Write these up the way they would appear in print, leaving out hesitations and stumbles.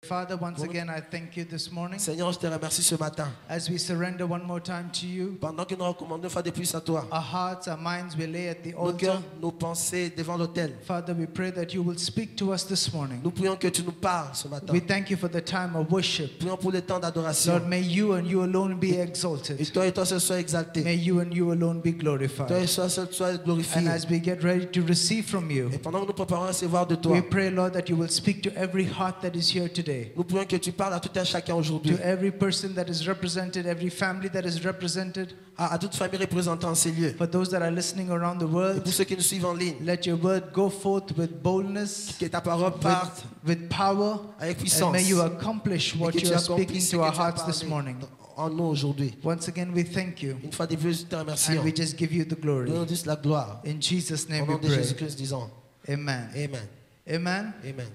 Father, once again, I thank you this morning Seigneur, je te remercie ce matin. as we surrender one more time to you. Pendant que nous recommandons une fois de plus à toi, Our hearts, our minds, we lay at the nos cœurs, altar. nos pensées devant l'autel. Father, we pray that you will speak to us this morning. Nous prions que tu nous parles ce matin. We thank you for the time of worship. Prions pour le temps d'adoration. Lord, may you and you alone be Et exalted. toi seul sois exalté. May you and you alone be Toi glorified. seul sois glorifié. And as we get ready to receive from you, Et pendant que nous préparons à recevoir de toi, we pray, Lord, that you will speak to every heart that is here today, nous prions que tu parles à tout un chacun aujourd'hui, to every person that is represented, every family that is represented, à toute famille représentée en ces lieux. for those that are listening around the Et world. pour ceux qui nous suivent en ligne, Let your word go forth with boldness, que ta parole parte with power, avec and puissance. may you accomplish Et what que you tu are accomplisses speaking ce to que our tu as hearts this parlé morning. en nous aujourd'hui. Once again, we thank you, Une fois de plus, nous te remercions. and we just give you the Nous glory. nous disons la gloire. In Jesus' Au name we nom de pray. Jésus-Christ, disons Amen. Amen. Amen. Amen.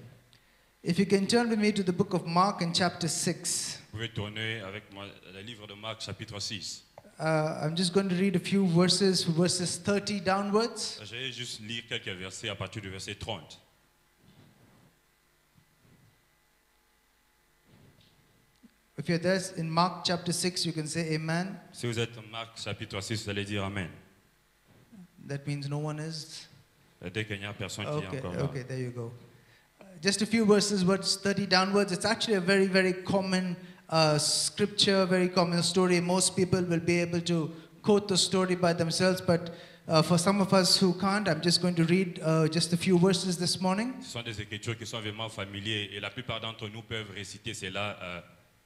If you can turn with me to the book of Mark in chapter 6. Vous pouvez tourner avec moi le livre de Marc, chapitre 6. I'm just going to read a few verses 30 downwards. Je vais juste lire quelques versets à partir du verset 30. If you're there in Mark chapter 6, you can say amen. Si vous êtes en Marc, chapitre 6, vous allez dire Amen. That means no one is. Dès qu'il n'y a personne qui est Okay, encore là. okay, there you go. Just a few verses, words 30 downwards. It's actually a very, very common scripture, very common story. Most people will be able to quote the story by themselves, but for some of us who can't, I'm just going to read just a few verses this morning. Ce sont des écritures qui sont vraiment familières et la plupart d'entre nous peuvent réciter cela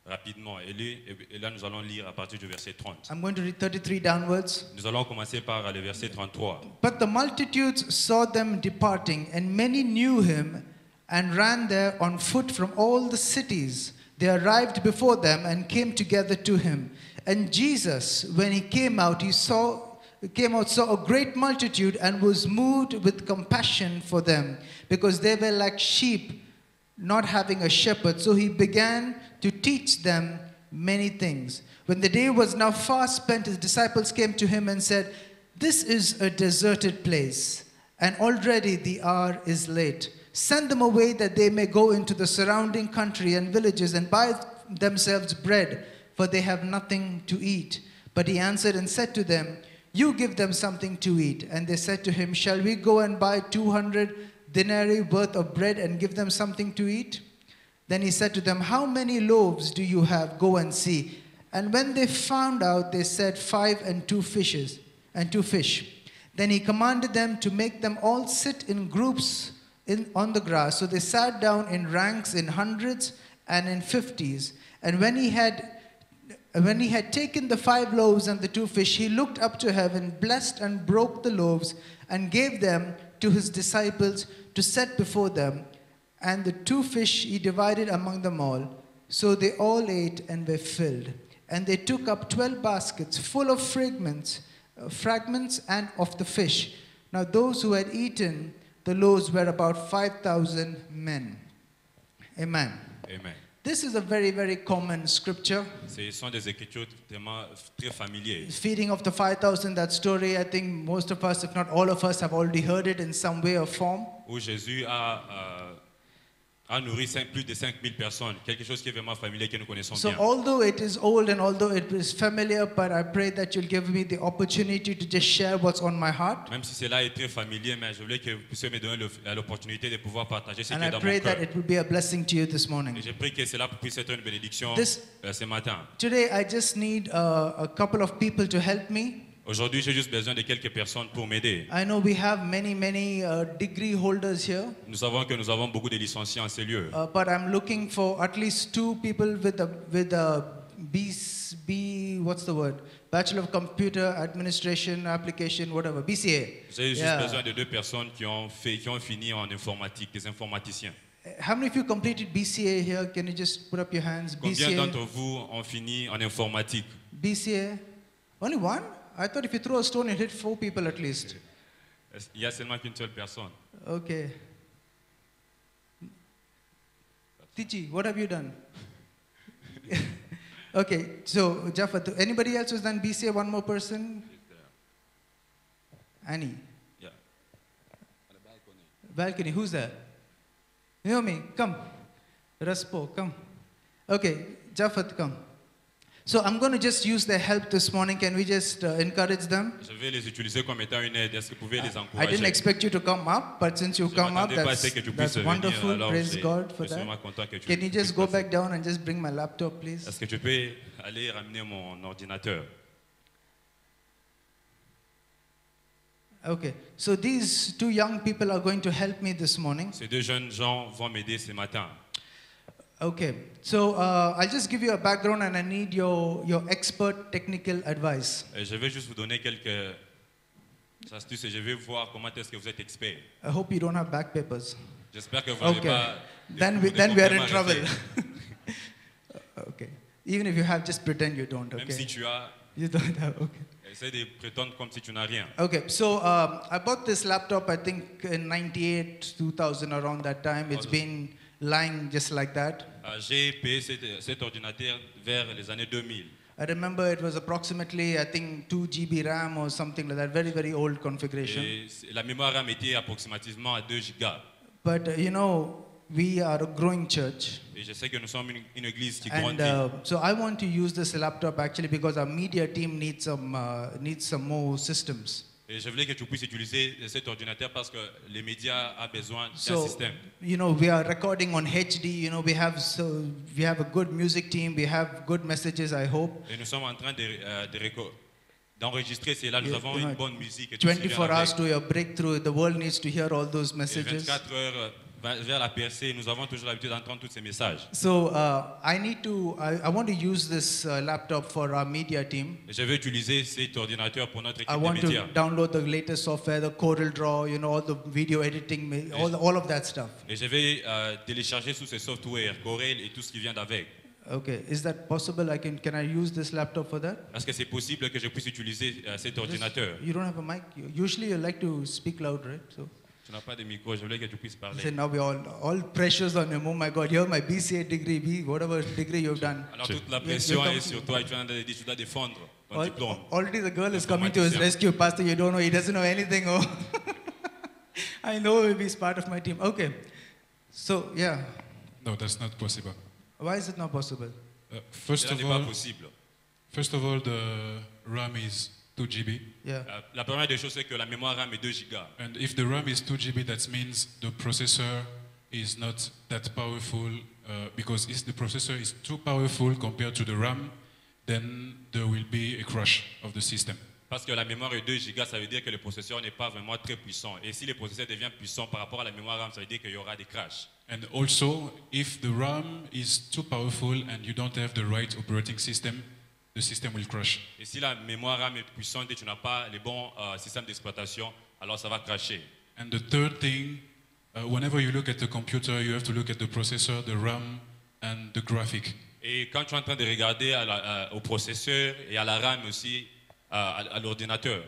rapidement. Et là, nous allons lire à partir du verset 30. I'm going to read 33 downwards. Nous allons commencer par le verset 33. But the multitudes saw them departing, and many knew him and ran there on foot from all the cities. They arrived before them and came together to him. And Jesus, when he came out, saw a great multitude and was moved with compassion for them, because they were like sheep not having a shepherd. So he began to teach them many things. When the day was now far spent, his disciples came to him and said, "This is a deserted place, and already the hour is late. Send them away that they may go into the surrounding country and villages and buy themselves bread, for they have nothing to eat." But he answered and said to them, "You give them something to eat." And they said to him, "Shall we go and buy 200 denarii worth of bread and give them something to eat?" Then he said to them, "How many loaves do you have? Go and see." And when they found out, they said, 5 and 2 fishes and 2 fish. Then he commanded them to make them all sit in groups on the grass. So they sat down in ranks, in hundreds and in 50s. And when he had taken the 5 loaves and the 2 fish, he looked up to heaven, blessed and broke the loaves, and gave them to his disciples to set before them. And the 2 fish he divided among them all. So they all ate and were filled. And they took up 12 baskets full of fragments and of the fish. Now those who had eaten the loaves were about 5,000 men. Amen. Amen. This is a very, very common scripture. Ce sont des écritures vraiment très familières. Feeding of the 5,000, that story, I think most of us, if not all of us, have already heard it in some way or form. Où Jésus a nourri plus de 5000 personnes. Quelque chose qui est vraiment familier que nous connaissons So bien. although it is old and although it is familiar, but I pray that you'll give me the opportunity to just share what's on my heart. Même si cela est très familier, mais je voulais que vous puissiez me donner l'opportunité de pouvoir partager ce And qui est I dans pray mon that cœur. it will be a blessing to you this Et morning. je prie que cela puisse être une bénédiction ce matin. Today, I just need a couple of people to help me. Aujourd'hui, j'ai juste besoin de quelques personnes pour m'aider. I know we have many degree holders here, Nous savons que nous avons beaucoup de licenciés en ces lieux. but I'm looking for at least 2 people with a what's the word? Bachelor of Computer Administration Application, whatever, BCA. J'ai juste Yeah. besoin de 2 personnes qui ont fini en informatique, des informaticiens. How many of you completed BCA here? Can you just put up your hands? Combien BCA. d'entre vous ont fini en informatique? BCA. Only one? I thought if you throw a stone, it hit 4 people at least. Il y a seulement qu'une seule personne. Okay. Tichi, what have you done? Okay, so Jaffa, anybody else who's done BCA? One more person? Annie. Yeah. Balcony, who's there? Naomi, come. Raspo, come. Okay, Jafat, come. So I'm going to just use their help this morning. Can we just encourage them? Je vais les utiliser comme étant une aide. Est-ce que vous pouvez les I didn't encourager? expect you to come up, but since you Je come up, m'attendais pas à ce que tu puisses that's venir. wonderful. Alors, Praise je God for suis that. vraiment content que tu Can you puisses just go passer. back down and just bring my laptop, please? Est-ce que tu peux aller ramener mon ordinateur? Okay, so these two young people are going to help me this morning. Ces deux jeunes gens vont m'aider ce matin. Okay, so I'll just give you a background and I need your expert technical advice. Je vais juste vous donner quelques astuces et je vais voir comment est-ce que vous êtes expert. I hope you don't have back papers. J'espère que vous n'avez Okay, pas then des we are problèmes in à trouble. régler. Okay, even if you have, just pretend you don't. Même si Okay, tu as, you don't have. Okay. essaie de prétendre comme si tu n'as rien. Okay, so I bought this laptop, I think in 98, 2000, around that time. It's been lying just like that. J'ai payé cet ordinateur vers les années 2000. I remember it was approximately, I think, 2 GB RAM or something like that, very, very old configuration. Et la mémoire RAM était approximativement à 2 gigas. But, you know, we are a growing church. Et je sais que nous sommes une église qui And grandit. so I want to use this laptop actually because our media team needs some more systems. Et je voulais que tu puisses utiliser cet ordinateur parce que les médias ont besoin d'un So, système. you know, we are recording on HD. You know, we have a good music team. We have good messages, I hope. Et nous sommes en train d'enregistrer cela. Nous You- avons you know, une bonne musique. Et tout ce qui vient 24 hours avec. to your breakthrough. The world needs to hear all those Et messages. 24 heures vers la percée, nous avons toujours l'habitude d'entendre tous ces messages. So I want to use this laptop for our media team. Et je vais utiliser cet ordinateur pour notre I équipe want de to médias. download the latest software, the Corel Draw, you know, all the video editing, all of that stuff. Et je vais télécharger tous ces softwares, Corel et tout ce qui vient d'avec. Okay, is that possible? Can I use this laptop for that? Est-ce que c'est possible que je puisse utiliser cet ordinateur? You don't have a mic. Usually you like to speak loud, right? So Tu n'as pas de micro, je voulais que tu puisses I parler. said now we all pressures on him. Oh my God, you're my BCA degree, whatever degree you've done. Alors toute la Yes, pression welcome. est sur toi et tu dois défendre ton diplôme. Already the girl is coming to his Informaticien. rescue. Pastor, you don't know, he doesn't know anything. Oh, I know he's part of my team. Okay, so yeah, No, that's not possible. why is it not possible? First Cela of n'est pas all, possible. the RAM is 2 GB, Yeah. La première des choses, c'est que la mémoire RAM est 2 gigas. and if the RAM is 2 GB, that means the processor is not that powerful because if the processor is too powerful compared to the RAM, then there will be a crash of the system. Parce que la mémoire est 2 gigas, ça veut dire que le processeur n'est pas vraiment très puissant. Et si le processeur devient puissant par rapport à la mémoire RAM, ça veut dire qu'il y aura des crashs. And also, if the RAM is too powerful and you don't have the right operating system, the system will crash. Et si la mémoire RAM est puissante et tu n'as pas les bons systèmes d'exploitation, alors ça va crasher. And the third thing, whenever you look at the computer, you have to look at the processor, the RAM, and the graphic. Et quand tu es en train de regarder au processeur et à la RAM aussi, à l'ordinateur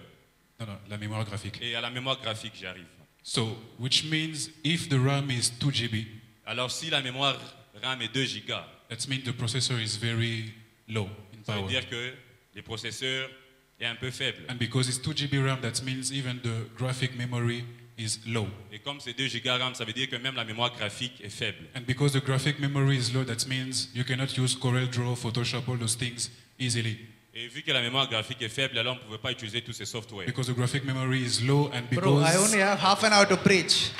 No, la mémoire graphique. et à la mémoire graphique, j'y arrive. So, which means if the RAM is 2 GB, Alors si la mémoire RAM est 2 gigas, that means the processor is very low in ça veut power. dire que le processeur est un peu faible. And because it's 2 GB RAM, that means even the graphic memory is low. Et comme c'est 2 gigas RAM, ça veut dire que même la mémoire graphique est faible. And because the graphic memory is low, that means you cannot use Corel Draw, Photoshop, all those things easily. Et vu que la mémoire graphique est faible, alors on ne pouvait pas utiliser tous ces softwares. Because the graphic memory is low and Bro, I because... only have half an hour to preach.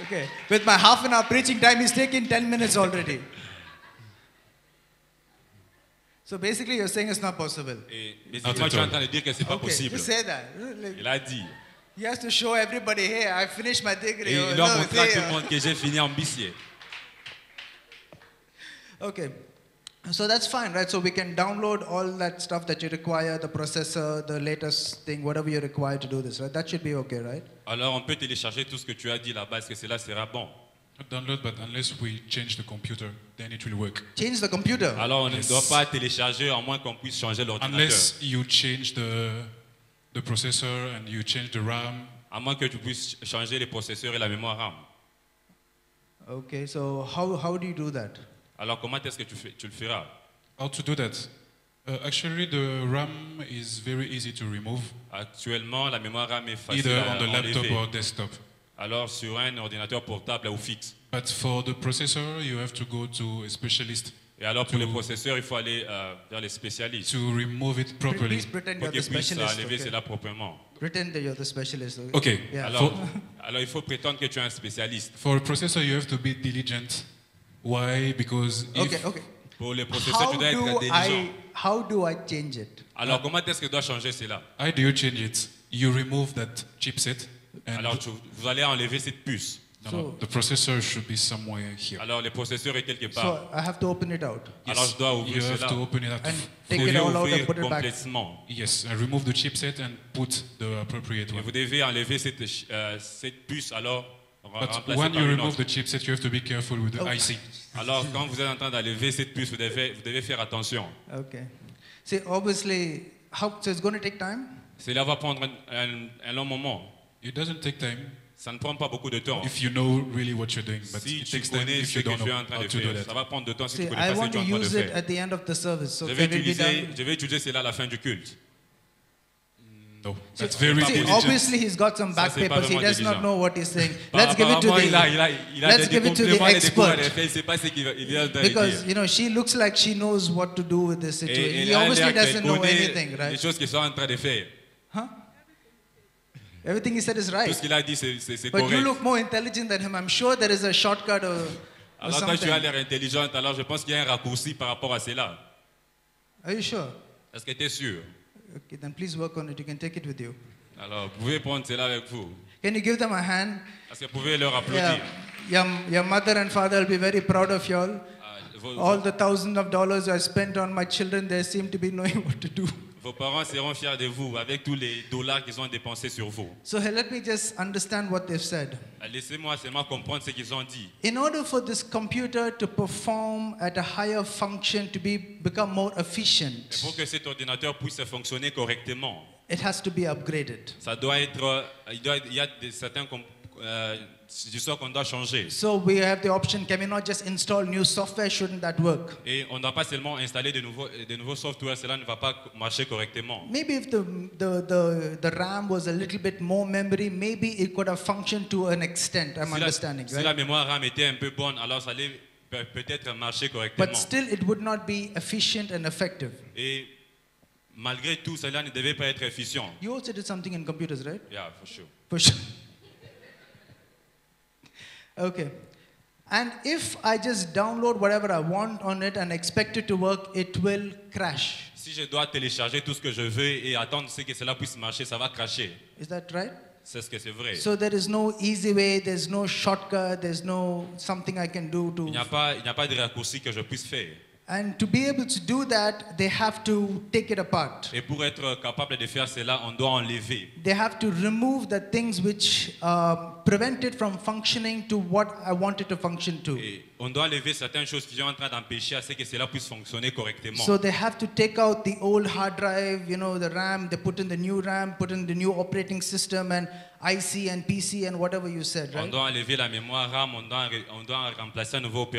Okay, with my half an hour preaching time, he's taking 10 minutes already. So basically, you're saying it's not possible. Et Not moi, at tu es en all. train de dire que c'est pas Okay, possible. just say that. Il a dit. He has to show everybody, hey, I finished my degree. Et Oh, il doit no, montrer à say, tout le monde que j'ai fini en BCA. Okay. So that's fine, right? So we can download all that stuff that you require, the processor, the latest thing, whatever you require to do this, right? That should be okay, right? Alors on peut télécharger tout ce que tu as dit là-bas, est-ce que cela sera bon? Not download, but unless we change the computer, then it will work. Change the computer. Alors on ne Yes. doit pas télécharger à moins qu'on puisse changer l'ordinateur. Unless you change the processor and you change the RAM, À moins que tu puisses changer les processeurs et la mémoire RAM. Okay, so how do you do that? Alors comment est-ce que tu le feras? how to do that? Actually, the RAM is very easy to remove, Actuellement, la mémoire RAM est facile either à on the laptop enlever. or desktop. Alors sur un ordinateur portable ou fixe. But for the processor, you have to go to a specialist Et alors pour les processeurs, il faut aller vers les spécialistes to remove it properly. Please pretend pour you're the qu'ils puissent specialist. enlever Okay? cela proprement. Pretend that you're the specialist. Okay. Yeah. Alors, alors il faut prétendre que tu es un spécialiste. For a processor, you have to be diligent. Why? Because if Okay, okay. Pour les processeurs, tu dois être intelligent. How do I change it? Alors comment est-ce que tu dois changer cela? how do you change it? You remove that chipset, and Alors vous allez enlever cette puce. the processor should be somewhere here. Alors le processeur est quelque part. So I have to open it out Alors je dois you ouvrir have cela. to open it up. and Vous take it devez all out and ouvrir put it back. complètement. Yes, and remove the chipset and put the appropriate Et one. vous devez enlever cette puce alors But remplacer when par you une remove autre. the chipset, you have to be careful with the Oh. IC. Alors quand vous êtes en train d'enlever cette puce, vous devez faire attention. Okay. See, obviously, so it's going to take time. Cela va prendre un long moment. It doesn't take time Ça ne prend pas beaucoup de temps. if you know really what you're doing, but Si it tu takes time connais if ce you que don't tu es know en train how de to do faire, ça that. va prendre de temps si tu See, ne connais I pas ce want que tu to es en train use de it faire. at the end of the service. So Je can vais it be done? utiliser cela à la fin du culte. No, that's very See, diligent. obviously he's got some back Ça, c'est pas papers. He vraiment does not diligent. know what he's saying. Bah, Let's give it to apparemment, il a let's des give it to the compléments et des cours à expert. faire. Il ne sait pas ce qu'il vient de Because dire. you know she looks like she knows what to do with this situation. Et He elle a obviously l'air qu'elle doesn't know connaît anything, les right? choses qu'ils sont en train de faire. Huh? Everything he said is Tout right. ce qu'il a dit, c'est But you correct. look more intelligent than him. I'm sure there is a shortcut or Alors toi, tu as something. l'air intelligente, alors je pense qu'il y a un raccourci par rapport à cela. Are you sure? Est-ce que tu es sûr? Okay, then please work on it. You can take it with you. Alors, vous pouvez prendre cela avec vous. Can you give them a hand? Est-ce que vous pouvez leur applaudir? Yeah. Your mother and father will be very proud of you all. Vos, All the thousands of dollars I spent on my children, they seem to be knowing what to do. vos parents seront fiers de vous avec tous les dollars qu'ils ont dépensés sur vous. So hey, let me just understand what they've said. Laissez-moi seulement comprendre ce qu'ils ont dit. In order for this computer to perform at a higher function, to become more Et efficient, pour que cet ordinateur puisse fonctionner correctement, it has to be upgraded. ça doit être, il y a certains histoires qu'on doit changer. So we have the option, can we not just install new software? Shouldn't that work? Et on ne doit pas seulement installer de nouveaux softwares, cela ne va pas marcher correctement. Maybe if the RAM was a little bit more memory, maybe it could have functioned to an extent. I'm understanding, Si right? la mémoire RAM était un peu bonne, alors ça allait peut-être marcher correctement. But still, it would not be efficient and effective. Et malgré tout, cela ne devait pas être efficient. You also did something in computers, right? Yeah, for sure. For sure. Okay. And if I just download whatever I want on it and expect it to work, it will crash. Si je dois télécharger tout ce que je veux et attendre que cela puisse marcher, ça va cracher. Is that right? C'est ce que c'est vrai. So there is no easy way, there's no shortcut, there's no something I can do Il to. n'y a pas de raccourci que je puisse faire. And to be able to do that, they have to take it apart. Et pour être capable de faire cela, on doit enlever. They have to remove the things which prevent it from functioning to what I want it to function to. Et on doit enlever certaines choses qui sont en train d'empêcher à ce que cela puisse fonctionner correctement. So they have to take out the old hard drive, you know, the RAM, they put in the new RAM, put in the new operating system and IC and PC and whatever you said, On right? doit enlever la mémoire RAM, on doit remplacer un nouveau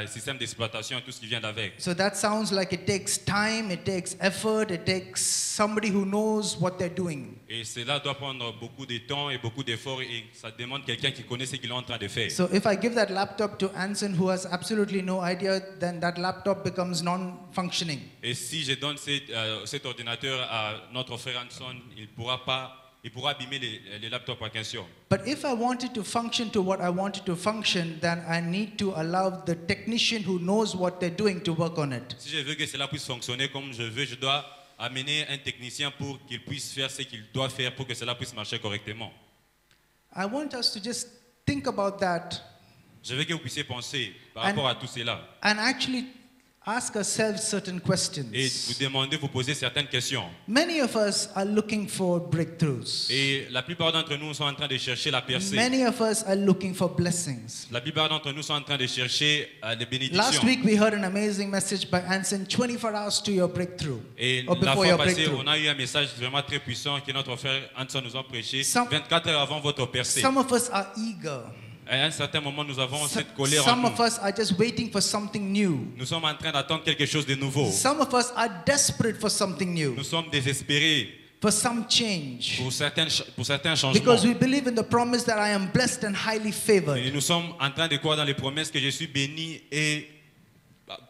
système d'exploitation et tout ce qui vient avec. So that sounds like it takes time, it takes effort, it takes somebody who knows what they're doing. Et cela doit prendre beaucoup de temps et beaucoup d'efforts et ça demande quelqu'un qui connaît ce qu'il est en train de faire. So if I give that laptop to Anson who has absolutely no idea, then that laptop becomes non-functioning. Et si je donne cet ordinateur à notre frère Hanson, il pourra abîmer les laptops en question. But if I want it to function to what I want it to function, then I need to allow the technician who knows what they're doing to work on it. Si je veux que cela puisse fonctionner comme je veux, je dois amener un technicien pour qu'il puisse faire ce qu'il doit faire pour que cela puisse marcher correctement. I want us to just think about that Je veux que vous puissiez penser par And- rapport à tout cela and actually ask ourselves certain et questions. vous demander, vous poser certaines questions. Many of us are looking for breakthroughs. Et la plupart d'entre nous sont en train de chercher la percée. Many of us are looking for blessings. La plupart d'entre nous sont en train de chercher les Last bénédictions. week we heard an amazing message by Anson, 24 hours to your breakthrough. Et Or la before fois your passée, breakthrough. on a eu un message vraiment très puissant que notre frère Hanson nous a prêché Some- 24 heures avant votre percée. Some of us are eager. À un certain moment, nous avons Some, cette colère en some of nous. us are just waiting for something new. Nous sommes en train d'attendre quelque chose de nouveau. Some of us are desperate for something new. Nous sommes désespérés for some change. pour certains changements. Because we believe in the promise that I am blessed and highly Et favored. nous sommes en train de croire dans les promesses que je suis béni et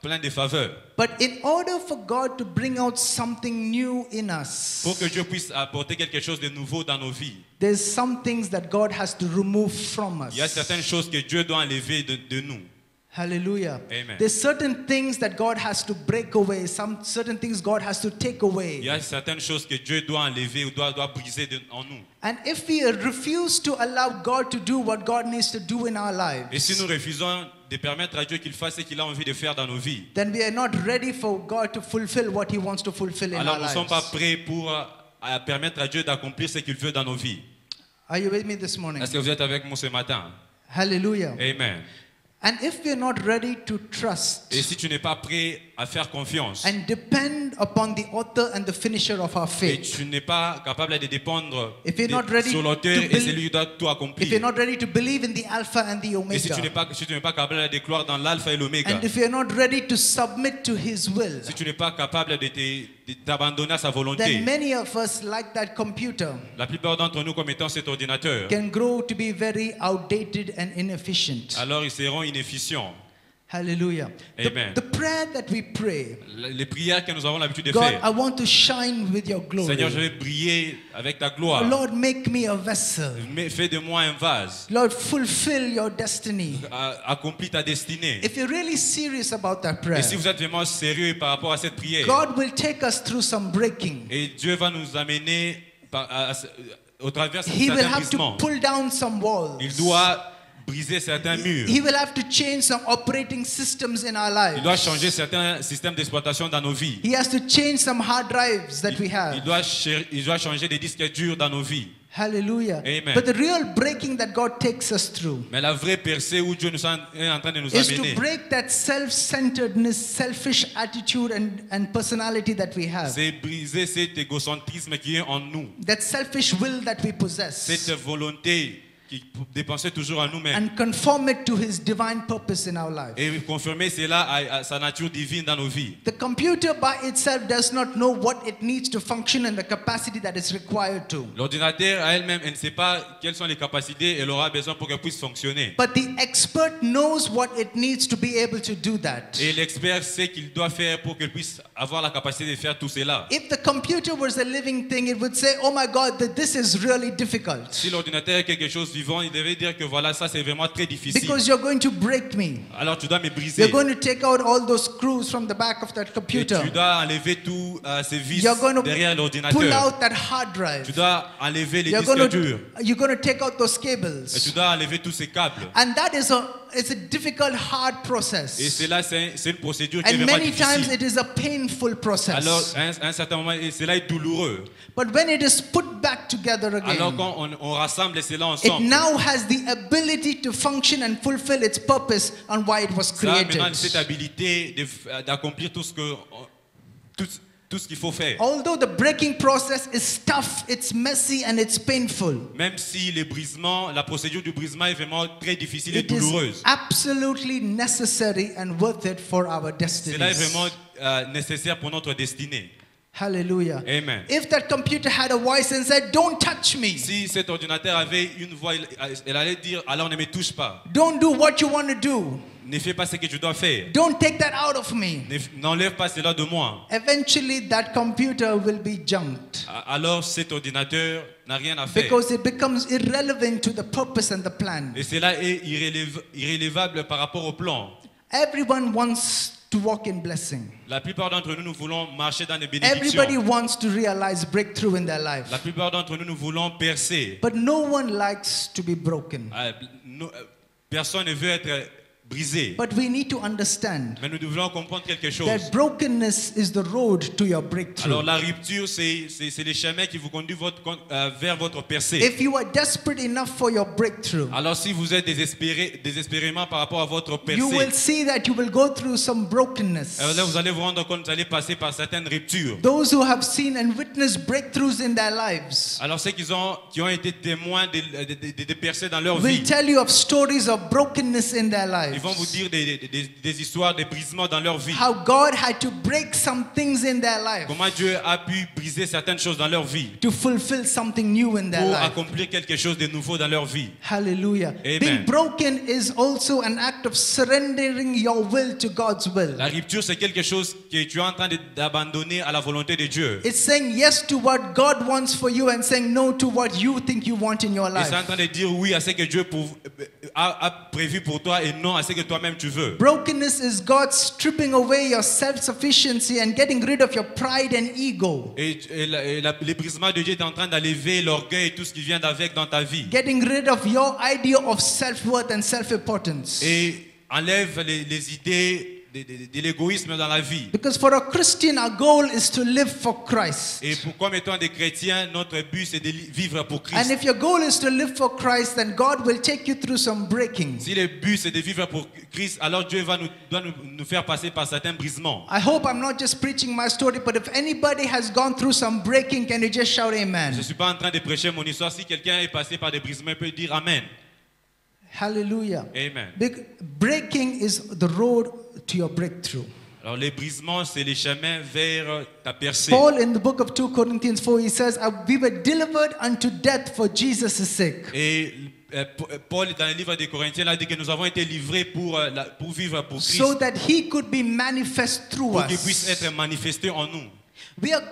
plein de faveurs. But in order for God to bring out something new in Pour us, que Dieu puisse apporter quelque chose de nouveau dans nos vies, there's some things that God has to remove from il y a us. certaines choses que Dieu doit enlever de nous. Hallelujah. Amen. There's certain things that God has to break away, some certain things God has to take Il away. y a certaines choses que Dieu doit enlever ou doit briser en nous. And if we refuse to allow God to do what God needs to do in our Et si lives, nous refusons de permettre à Dieu qu'il fasse ce qu'il a envie de faire dans nos vies, then we are not ready for God to fulfill what He wants to fulfill in alors our nous ne sommes pas lives. prêts pour permettre à Dieu d'accomplir ce qu'il veut dans nos vies. Are you with me this morning? Est-ce que vous êtes avec moi ce matin? Hallelujah. Amen. And if we're not ready to trust Et si tu n'es pas prêt à faire confiance and depend upon the author and the finisher of our et faith, tu n'es pas capable de dépendre If you're not ready sur l'auteur to et believe- celui qui doit tout if you're accomplir, not ready to believe in the Alpha and the et si tu n'es Omega, pas capable de croire dans l'alpha et l'oméga, and if you're not ready to submit to His will, si tu n'es pas capable de t'abandonner à sa volonté, then many of us, like that computer, la plupart d'entre nous, comme étant cet ordinateur, can grow to be very outdated and inefficient. alors ils seront inefficients. Hallelujah. Amen. The prayer that we pray, Les prières que nous avons l'habitude de God, faire, I want to shine with your Seigneur, je glory. vais briller avec ta gloire. Lord, make me a vessel. Fais de moi un vase. Lord, fulfill your destiny. Accomplis ta destinée. If you're really serious about that prayer, Et si vous êtes vraiment sérieux par rapport à cette prière, God will take us through some breaking. et Dieu va nous amener au travers de He will certains have to brisements. pull down some walls. Il doit briser certains murs. He will have to change some operating systems in our Il doit lives. changer certains systèmes d'exploitation dans nos vies. He has to change some hard drives that we Il have. doit changer des disques durs dans nos vies. Hallelujah. Amen. But the real breaking that God takes us through Mais la vraie percée où Dieu est en train de nous is to amener, break that self-centeredness, selfish attitude and personality that we have. c'est briser cet égocentrisme qui est en nous. That selfish will that we possess. Cette volonté qui dépensait toujours à nous-mêmes. And conform it to His divine purpose in our life. Et confirmer cela à sa nature divine dans nos vies. The computer by itself does not know what it needs to function and the capacity that is required to. L'ordinateur à elle-même, elle ne sait pas quelles sont les capacités qu'elle aura besoin pour qu'elle puisse fonctionner. But the expert knows what it needs to be able to do that. Et l'expert sait qu'il doit faire pour qu'elle puisse avoir la capacité de faire tout cela. If the computer was a living thing, it would say, oh my God, this is really difficult. Si l'ordinateur est quelque chose vivant, il devait dire que voilà, ça c'est vraiment très difficile. Because you're going to break me. Alors tu dois me briser. You're going to take out all those screws from the back of that Et computer. tu dois enlever tous ces vis You're going to derrière pull l'ordinateur. out that hard Tu drive. dois enlever les You're disques going durs. to take out those Et tu cables. dois enlever tous ces câbles. And that is it's a difficult, hard Et process. cela, c'est une procédure qui est And vraiment many times difficile. it is a painful Alors, process. à un certain moment, et cela est douloureux. But when it is put back together Alors, again, quand on rassemble cela it ensemble, now has the ability to function and fulfill its purpose on why it was ça a maintenant created. cette habilité d'accomplir tout ce qu'il faut faire. Although the breaking process is tough, it's messy, and it's painful, Même si les brisements, la procédure du brisement est vraiment très difficile et it is douloureuse. absolutely necessary and worth it for our Cela est destinies. vraiment nécessaire pour notre destinée. Hallelujah. Amen. If that computer had a voice and said, don't touch me, Si cet ordinateur avait une voix, elle allait dire, alors ne me touche pas. don't do what you want to do, Ne fais pas ce que tu dois faire. don't take that out of me, N'enlève pas cela de moi. eventually that computer will be junked. Alors cet ordinateur n'a rien à faire. Because it becomes irrelevant to the purpose and the plan. Et cela est irrélévable par rapport au plan. Everyone wants to walk in blessing. La plupart d'entre nous, nous voulons marcher dans les Everybody bénédictions. wants to realize breakthrough in their life. La plupart d'entre nous, nous voulons percer. But no one likes to be broken. Personne ne veut être brisé. But we need to understand Mais nous devons comprendre quelque chose. that brokenness is the road to your breakthrough. Alors la rupture, c'est le chemin qui vous conduit vers votre percée. If you are desperate enough for your breakthrough, Alors si vous êtes désespérément par rapport à votre you will percée, see that you will go through some brokenness. là vous allez vous rendre compte, vous allez passer par certaines ruptures. Those who have seen and witnessed breakthroughs in their lives Alors ceux qui ont été témoins de percées dans leur will vie, tell you of stories of brokenness in their ils lives. Ils vont vous dire des histoires, des brisements dans leur vie. How God had to break some things in their life Comment Dieu a pu briser certaines choses dans leur vie to fulfill something new in their pour life. accomplir quelque chose de nouveau dans leur vie. Hallelujah. Amen. Being broken is also an act of surrendering your will to God's will. La rupture, c'est quelque chose que tu es en train d'abandonner à la volonté de Dieu. It's saying yes to what God wants for you and saying no to what you think you want in your Et life. c'est en train de dire oui à ce que Dieu a prévu pour toi et non à ce que toi-même tu veux. Brokenness is God stripping away your self-sufficiency and getting rid of your pride and ego. Les brisements de Dieu est en train d'enlever l'orgueil et tout ce qui vient d'avec dans ta vie. Getting rid of your idea of self-worth and self-importance. Et enlève les idées de l'égoïsme dans la vie. Because for a Christian, our goal is to live for Christ. Et pour comme étant des chrétiens, notre but c'est de vivre pour Christ. And if your goal is to live for Christ, then God will take you through some breaking. Si le but c'est de vivre pour Christ, alors Dieu doit nous faire passer par certains brisements. I hope I'm not just preaching my story, but if anybody has gone through some breaking, can you just shout Je amen? ne suis pas en train de prêcher mon histoire. Si quelqu'un est passé par des brisements, il peut dire Amen. Hallelujah. Amen. Breaking is the road to your breakthrough. Alors les brisements, c'est les chemins vers ta percée. Paul in the book of 2 Corinthians 4, he says, we were delivered unto death for Jesus' sake. Et Paul, dans le livre des Corinthiens, a dit que nous avons été livrés pour vivre pour Christ, So that he could be manifest through pour qu'il puisse us. être manifesté en nous. We are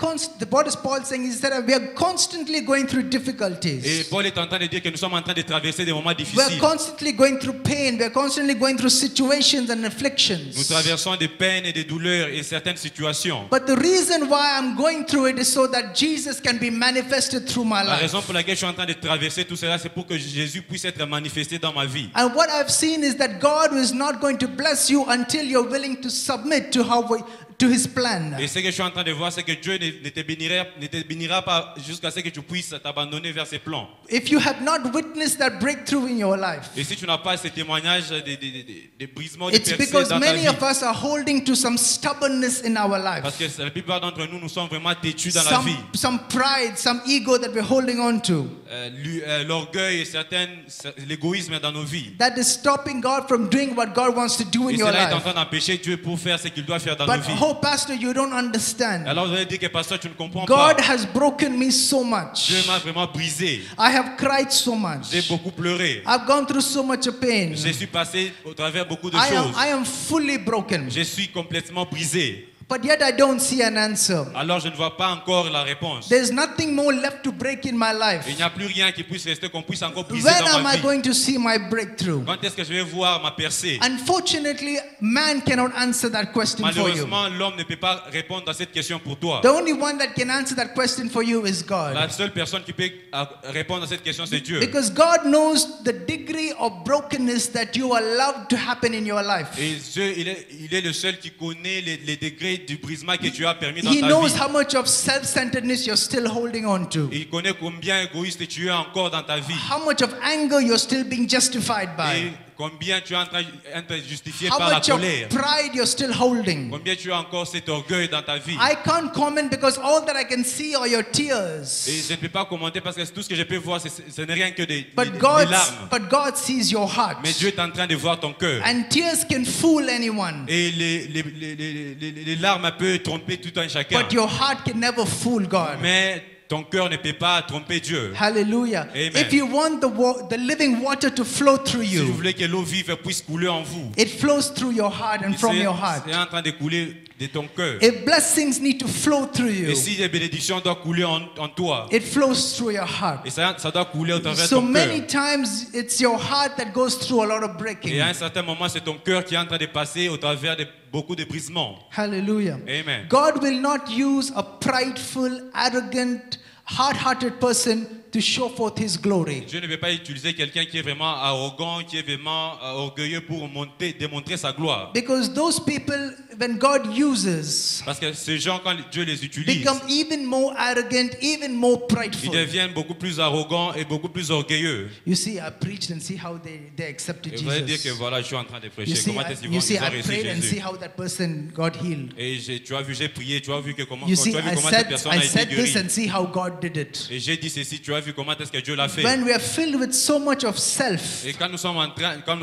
what is Paul saying is that we are constantly going through Et difficulties. Paul est en train de dire que nous sommes en train de traverser des moments We are difficiles. constantly going through pain. We are constantly going through situations and Nous afflictions. traversons des peines et des douleurs et certaines situations. But the reason why I'm going through it is so that Jesus can be manifested through my La life. raison pour laquelle je suis en train de traverser tout cela, c'est pour que Jésus puisse être manifesté dans ma vie. And what I've seen is that God is not going to bless you until you're willing to submit to his plan. Et ce que je suis en train de voir, c'est que Dieu ne te bénira pas jusqu'à ce que tu puisses t'abandonner vers ses plans. If you have not witnessed that breakthrough in your life, Et si tu n'as pas ce témoignage de brisement, de it's percées because dans ta many vie, of us are holding to some stubbornness in our parce life. que la plupart d'entre nous, nous sommes vraiment têtus dans la vie. Some pride, some ego that we're holding on to. L'orgueil et l'égoïsme dans nos vies. That is stopping God from doing what God wants to do in Et your cela est en life. train d'empêcher Dieu pour faire ce qu'il doit faire dans But nos vies. oh, Pastor, you don't understand. Alors vous allez dire que pasteur, tu ne comprends pas. God has broken me so much. Dieu m'a vraiment brisé. I have cried so much. J'ai beaucoup pleuré. I've gone through so much pain. Je suis passé au travers beaucoup de I choses. am fully broken. Je suis complètement brisé. But yet I don't see an answer. Alors je ne vois pas encore la réponse. There's nothing more left to break in my life. Il n'y a plus rien qui puisse rester, qu'on puisse encore briser When dans am ma I vie. going to see my breakthrough? Quand est-ce que je vais voir ma percée? Unfortunately, man cannot answer that question for you. Malheureusement, l'homme ne peut pas répondre à cette question pour toi. The only one that can answer that question for you is La God. seule personne qui peut répondre à cette question, c'est Dieu. Because God knows the degree of brokenness that you allowed to happen in your life. Et Dieu, il est le seul qui connaît les degrés du brisement que tu as permis dans He ta knows vie. how much of self-centeredness you're still holding on to. Il connaît combien égoïste tu es encore dans ta vie. How much of anger you're still being justified Et by. combien tu es en train d'être justifié How par la much of colère. pride you're still holding. Combien tu as encore cet orgueil dans ta vie. I can't comment because all that I can see are your Et tears. je ne peux pas commenter parce que tout ce que je peux voir, ce n'est rien que des But larmes. God sees your heart. Mais Dieu est en train de voir ton cœur. And tears can fool anyone. Et les larmes peuvent tromper tout un chacun. But your heart can never fool God. Mais ton cœur ne peut pas tromper Dieu. Hallelujah. Amen. If you want the living water to flow through Si vous you, voulez que l'eau vive puisse couler en vous, it flows through your heart and from your heart. c'est en train de couler de ton cœur. If blessings need to flow through you, Et si les bénédictions doivent couler en toi, it flows through your heart. et ça doit couler au travers de So ton cœur. many times it's your heart that goes through a lot of Et breaking. à un certain moment, c'est ton cœur qui est en train de passer au travers de beaucoup de brisements. Hallelujah. Amen. God will not use a prideful, arrogant, hard-hearted person to show forth his glory. Dieu ne veut pas utiliser quelqu'un qui est vraiment arrogant, qui est vraiment orgueilleux pour démontrer sa gloire. Because those people, when God uses, Parce que ces gens, quand Dieu les utilise, become even more arrogant, even more ils prideful. deviennent beaucoup plus arrogants et beaucoup plus orgueilleux. You see, I preached and see how they accepted Et vous allez dire que Jesus. voilà, je suis en train de prêcher. You see, Comment est-ce qu'ils you see, ont I reçu prayed and see Jésus? how that person got healed. Et tu as vu, j'ai prié, tu as vu que comment, You tu see, as vu I comment cette said, personne I a été said this guérie. and see how God did it. Et j'ai dit ceci, tu as vu comment est-ce que Dieu l'a fait. When we are filled with so much of self, Et quand nous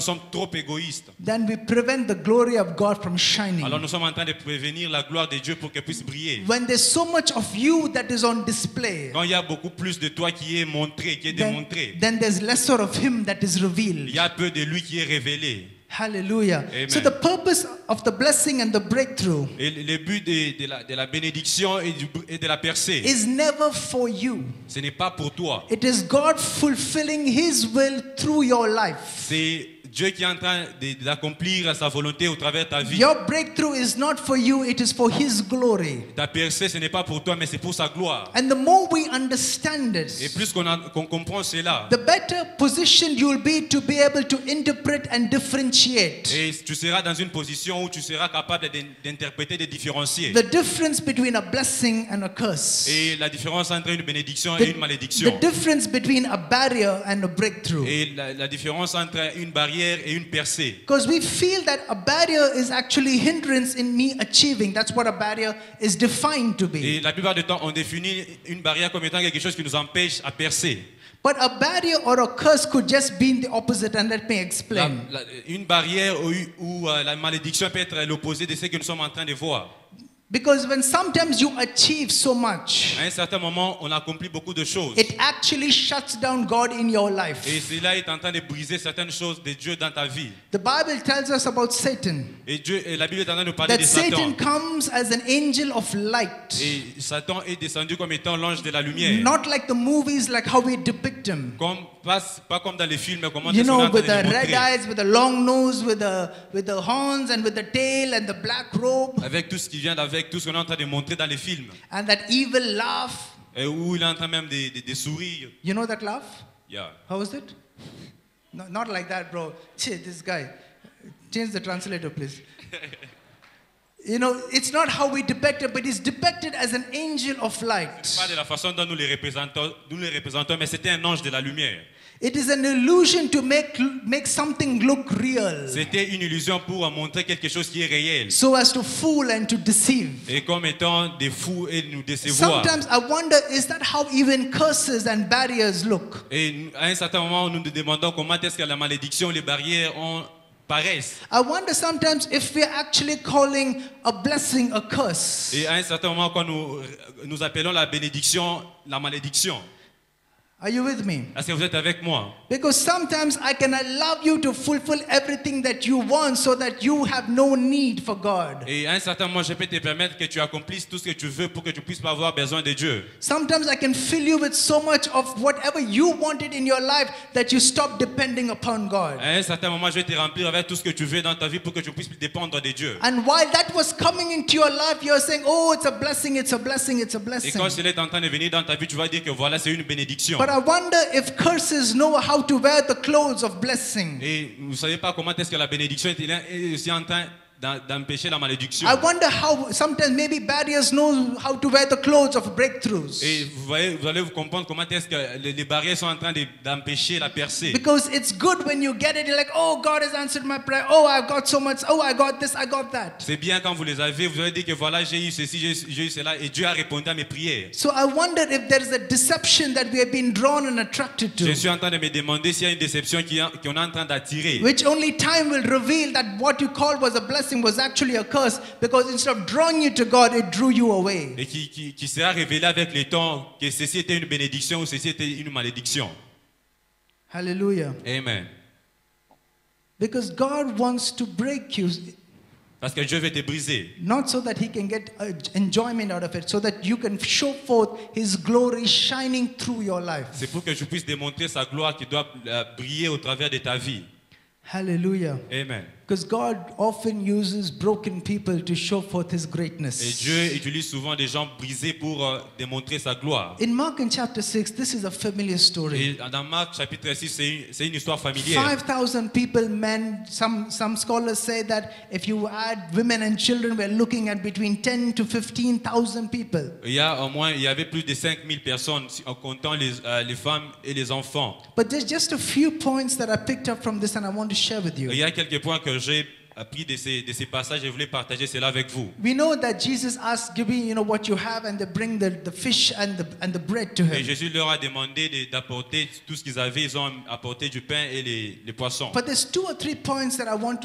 sommes trop égoïstes, then we prevent the glory of God from shining. alors nous sommes en train de prévenir la gloire de Dieu pour qu'elle puisse briller. When there's so much of you that is on display, Quand il y a beaucoup plus de toi qui est montré, qui est then, démontré, then there's lesser of him that is il revealed. y a peu de lui qui est révélé. Hallelujah. Amen. So the purpose of the blessing and the breakthrough Et le but de la bénédiction et de la percée, is never for you. ce n'est pas pour toi. It is God fulfilling his will through your life. C'est Dieu qui est en train d'accomplir sa volonté au travers de ta vie. Your breakthrough is not for you, it is for his glory. Ta percée, ce n'est pas pour toi, mais c'est pour sa gloire. And the more we understand Et this, plus qu'on comprend cela, the better positioned you will be to be able to interpret and differentiate et tu seras dans une position où tu seras capable d'interpréter, de différencier. the difference between a blessing and a curse. Et la différence entre une bénédiction et une The malédiction. difference between a barrier and a breakthrough. Et la différence entre une barrière et une percée. Because we feel that a barrier is actually hindrance in me achieving. That's what a barrier is defined to be. Et la plupart du temps, on définit une barrière comme étant quelque chose qui nous empêche à percer. But a barrier or a curse could just be the opposite, and let me explain. Une barrière où la malédiction peut être l'opposé de ce que nous sommes en train de voir. Because when sometimes you achieve so much, À un certain moment, on accomplit beaucoup de choses. it actually shuts down God in your life. Et cela est en train de briser certaines choses de Dieu dans ta vie. The Bible tells us about Satan. Et la Bible est en train de nous parler That de Satan Satan. comes as an angel of light. Et Satan est descendu comme étant l'ange de la lumière. Not like the movies, like how we depict him. Pas comme dans les films, mais comment You est-ce qu'on est know, en train with de the le red montrer. eyes, with the long nose, with the horns, and with the tail, and the black robe, Avec tout ce qui vient avec, tout ce qu'on est en train de montrer dans les films. and that evil laugh. Et où il est en train même de sourire. You know that laugh? Yeah. How is it? No, not like that, bro. Chey, this guy. Change the translator, please. You know, it's not how we depict it, but he's depicted as an angel of light. Pas de la façon dont nous les représentons, mais c'était un ange de la lumière. It is an illusion to make something look real, C'était une illusion pour montrer quelque chose qui est réel. so as to fool and to deceive. Et comme étant des fous et nous décevoir. Sometimes I wonder, is that how even curses and barriers look? Et à un certain moment, nous nous demandons comment est-ce que la malédiction, les barrières paraissent. I wonder sometimes if we're actually calling a blessing a curse. Et à un certain moment, quand nous appelons la bénédiction, la malédiction. Are you with me? Est-ce que vous êtes avec moi? Because sometimes I can allow you to fulfill everything that you want so that you have no need for God. Et à un certain moment, je peux te permettre que tu accomplisses tout ce que tu veux pour que tu puisses pas avoir besoin de Dieu. Sometimes I can fill you with so much of whatever you wanted in your life that you stop depending upon God. À un certain moment, je vais te remplir avec tout ce que tu veux dans ta vie pour que tu puisses dépendre de Dieu. And while that was coming into your life, you're saying, oh, it's a blessing, it's a blessing, it's a Et blessing. quand cela est en train de venir dans ta vie, tu vas dire que voilà, c'est une bénédiction. But I wonder if curses know how to wear the clothes of blessing. Et vous ne savez pas comment est-ce que la bénédiction est aussi en train d'empêcher la malédiction. I wonder how sometimes maybe barriers know how to wear the clothes of breakthroughs. Et vous allez vous comprendre comment est-ce que les barrières sont en train d'empêcher la percée. Because it's good when you get it, you're like, oh, God has answered my prayer. Oh, I've got so much. Oh, I got this, I got that. C'est bien quand vous les avez, vous allez dire que voilà, j'ai eu ceci, j'ai eu cela, et Dieu a répondu à mes prières. So I wonder if there is a deception that we have been drawn and attracted Je to, suis en train de me demander s'il y a une déception qu'on est en train d'attirer. which only time will reveal that what you called was a blessing was actually a curse, because instead of drawing you to God, it drew you away. Et qui sera révélé avec le temps que ceci était une bénédiction ou ceci était une malédiction. Hallelujah. Amen. Because God wants to break you, Parce que Dieu veut te briser. not so that He can get enjoyment out of it, so that you can show forth His glory shining through your life. C'est pour que je puisse démontrer sa gloire qui doit briller au travers de ta vie. Hallelujah. Amen. Because God often uses broken people to show forth His Et greatness. Dieu utilise souvent des gens brisés pour démontrer sa gloire. In Mark in chapter 6, this is a familiar story. Et dans Marc chapitre 6, c'est une histoire familière. 5,000 people, men. Some scholars say that if you add women and children, we're looking at between 10 to 15,000 people. Il y avait plus de 5000 personnes en comptant les femmes et les enfants. But there's just a few points that I picked up from this and I want to share with Il you. y a quelques points que j'ai appris de ces passages et je voulais partager cela avec vous. We know that Jesus asked, give me, what you have, and they bring the fish and the bread to Et him. Jésus leur a demandé d'apporter tout ce qu'ils avaient. Ils ont apporté du pain et les poissons. But there's 2 or 3 points that I want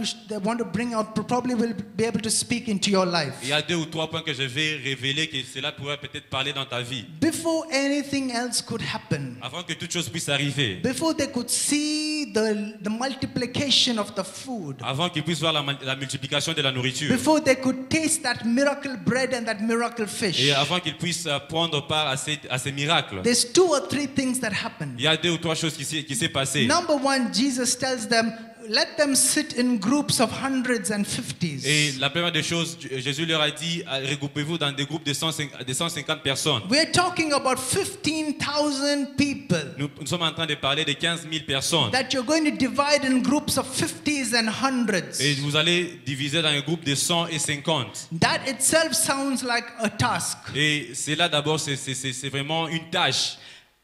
to bring out. Probably will be able to speak into your life. Il y a 2 ou 3 points que je vais révéler que cela pourrait peut-être parler dans ta vie. Before anything else could happen, Avant que toute chose puisse arriver. before they could see the multiplication of the food, Avant qu'ils puissent voir la multiplication de la nourriture. before they could taste that miracle bread and that miracle fish, Et avant qu'ils puissent prendre part à ces miracles. there's 2 or 3 things that happen. Il y a 2 ou 3 choses qui s'est passé. Number 1, Jesus tells them, let them sit in groups of hundreds and fifties. Et la première des choses, Jésus leur a dit, regroupez-vous dans des groupes de 150 personnes. We're talking about 15,000 people Nous sommes en train de parler de 15 000 personnes. that you're going to divide in groups of 50s and hundreds. Et vous allez diviser dans un groupe de 100 et 50. That itself sounds like a task. Et cela d'abord, c'est vraiment une tâche.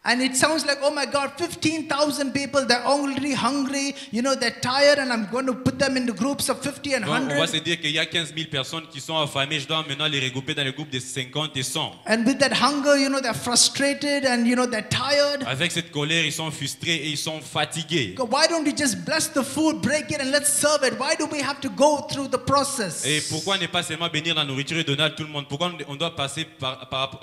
And it sounds like, oh my God, 15,000 people, they're already hungry, they're tired, and I'm going to put them in the groups of 50 and Donc, on va 100. se dire qu'il y a 15 000 personnes qui sont affamées. Je dois maintenant les regrouper dans les groupes de 50 et 100. And with that hunger, they're frustrated and, they're tired. Avec cette colère, ils sont frustrés et ils sont fatigués. Why don't we just bless the food, break it, and let's serve it? Why do we have to go through the process? Et pourquoi ne pas seulement bénir la nourriture et donner à tout le monde? Pourquoi on doit passer par rapport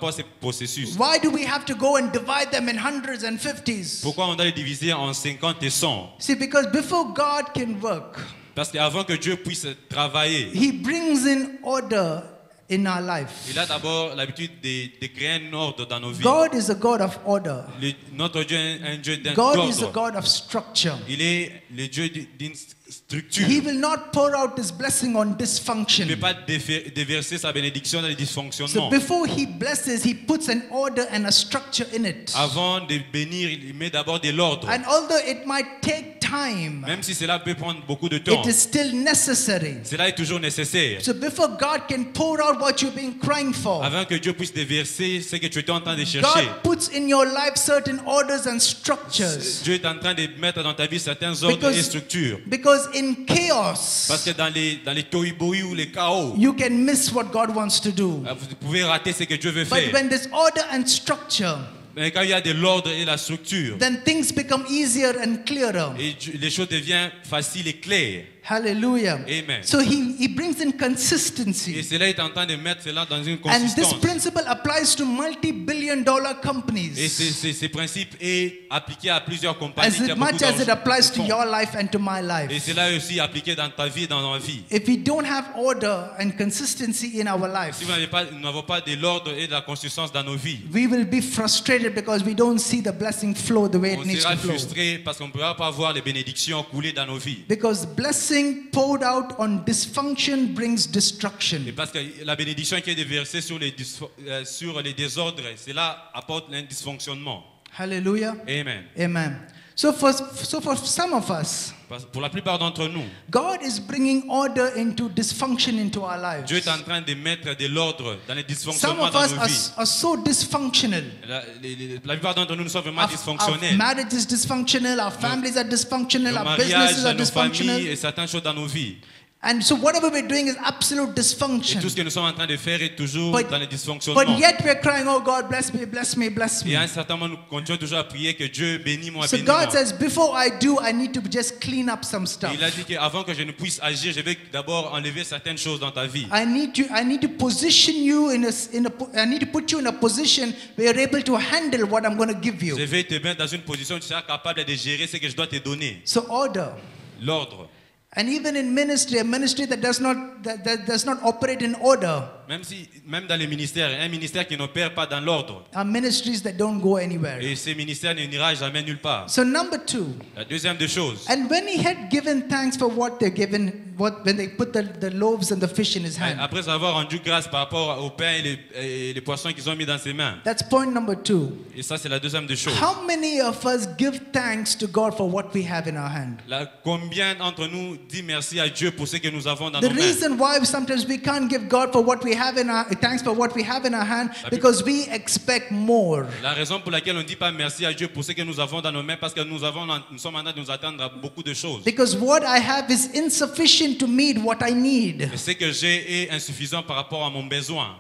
à ces processus? Why do we have to go and divide them in hundreds and 50s? Pourquoi on doit les diviser en 50 et 100? See, because before God can work, Parce qu'avant que Dieu puisse travailler, He brings in order in our life. il a d'abord l'habitude de créer un ordre dans nos vies. God is a God of order. Notre Dieu est un Dieu God is a d'ordre. God of structure. Il est le Dieu d'une structure. He will not pour out His blessing on Il ne dysfunction. peut pas déverser sa bénédiction dans les So dysfonctionnements. before He blesses, He puts an order and a structure in it. Avant de bénir, il met d'abord de l'ordre. And although it might take time, Même si cela peut prendre beaucoup de temps, it is still necessary. cela est toujours nécessaire. So before God can pour out what you've been crying for, Avant que Dieu puisse déverser ce que tu étais en train de chercher. God puts in your life certain orders and structures. Dieu est en train de mettre dans ta vie certains ordres et structures. Because in chaos, Parce que dans les tohu-bohu ou les chaos, you can miss what God wants to do. vous pouvez rater ce que Dieu veut But faire. when there's order and structure, Mais quand il y a de l'ordre et la structure, then things become easier and clearer. et les choses deviennent faciles et claires. Hallelujah. Amen. So he brings in Et consistency. cela est en train de mettre cela dans une And this consistance. principle applies to multi-billion-dollar Et companies ces principes est appliqué à plusieurs compagnies. as qui a much beaucoup as it d'argent- applies to fonds. your life and to my Et life. cela est aussi appliqué dans ta vie et dans ma vie. If we don't have order and consistency in our life, Si nous n'avons pas de l'ordre et de la consistance dans nos vies, we will be frustrated because we don't see the blessing flow the way on it needs sera to flow. frustré parce qu'on ne pourra pas voir les bénédictions couler dans nos vies. Because blessing poured out on dysfunction brings destruction. Et parce que la bénédiction qui est déversée sur les désordres, cela apporte un dysfonctionnement. Hallelujah. Amen. Amen. So for some of us, Pour la plupart d'entre nous, God is bringing order into dysfunction into our lives. Dieu est en train de mettre de l'ordre dans les Some dysfonctionnements of dans us nos vies. are so dysfunctional. La plupart d'entre nous sommes vraiment Our dysfonctionnels. marriage is dysfunctional, our families are dysfunctional, Nos our mariages, businesses are nos familles dysfunctional. et certaines choses dans nos vies. And so whatever we're doing is absolute Et tout dysfunction. ce que nous sommes en train de faire est toujours But- dans les But dysfonctionnements. yet we're crying, oh God, bless me, bless me, bless Et à me. un certain moment, nous continuons toujours à prier que Dieu bénisse-moi, So bénis-moi. God says, before I do, I need to just clean up some stuff. Il a dit qu'avant que je ne puisse agir, je vais d'abord enlever certaines choses dans ta vie. I need to position you I need to put you in a position where you're able to handle what I'm going to give you. Je vais te mettre dans une position où tu seras capable de gérer ce que je dois te donner. So order. L'ordre. And even in ministry, a ministry that does not operate in order, Même dans les ministères, un ministère qui n'opère pas dans l'ordre. are ministries that don't go anywhere. Et ces ministères n'ira jamais nulle part. So number 2, La deuxième des choses. and when he had given thanks for what they're given, when they put the loaves and the fish in his hand. Après avoir rendu grâce par rapport au pain et les poissons qu'ils ont mis dans ses mains. That's point number 2. Et ça, c'est la deuxième des choses. How many of us give thanks to God for what we have in our hand? Là, combien d'entre nous dit merci à Dieu pour ce que nous avons dans The nos mains? reason why sometimes we can't give God for what we have in our thanks for what we have in our hand because we expect more. La raison pour laquelle on ne dit pas merci à Dieu pour ce que nous avons dans nos mains, parce que nous sommes en train de nous attendre à beaucoup de choses. Because what I have is insufficient to meet what I need. Et ce que j'ai est insuffisant par rapport à mon besoin.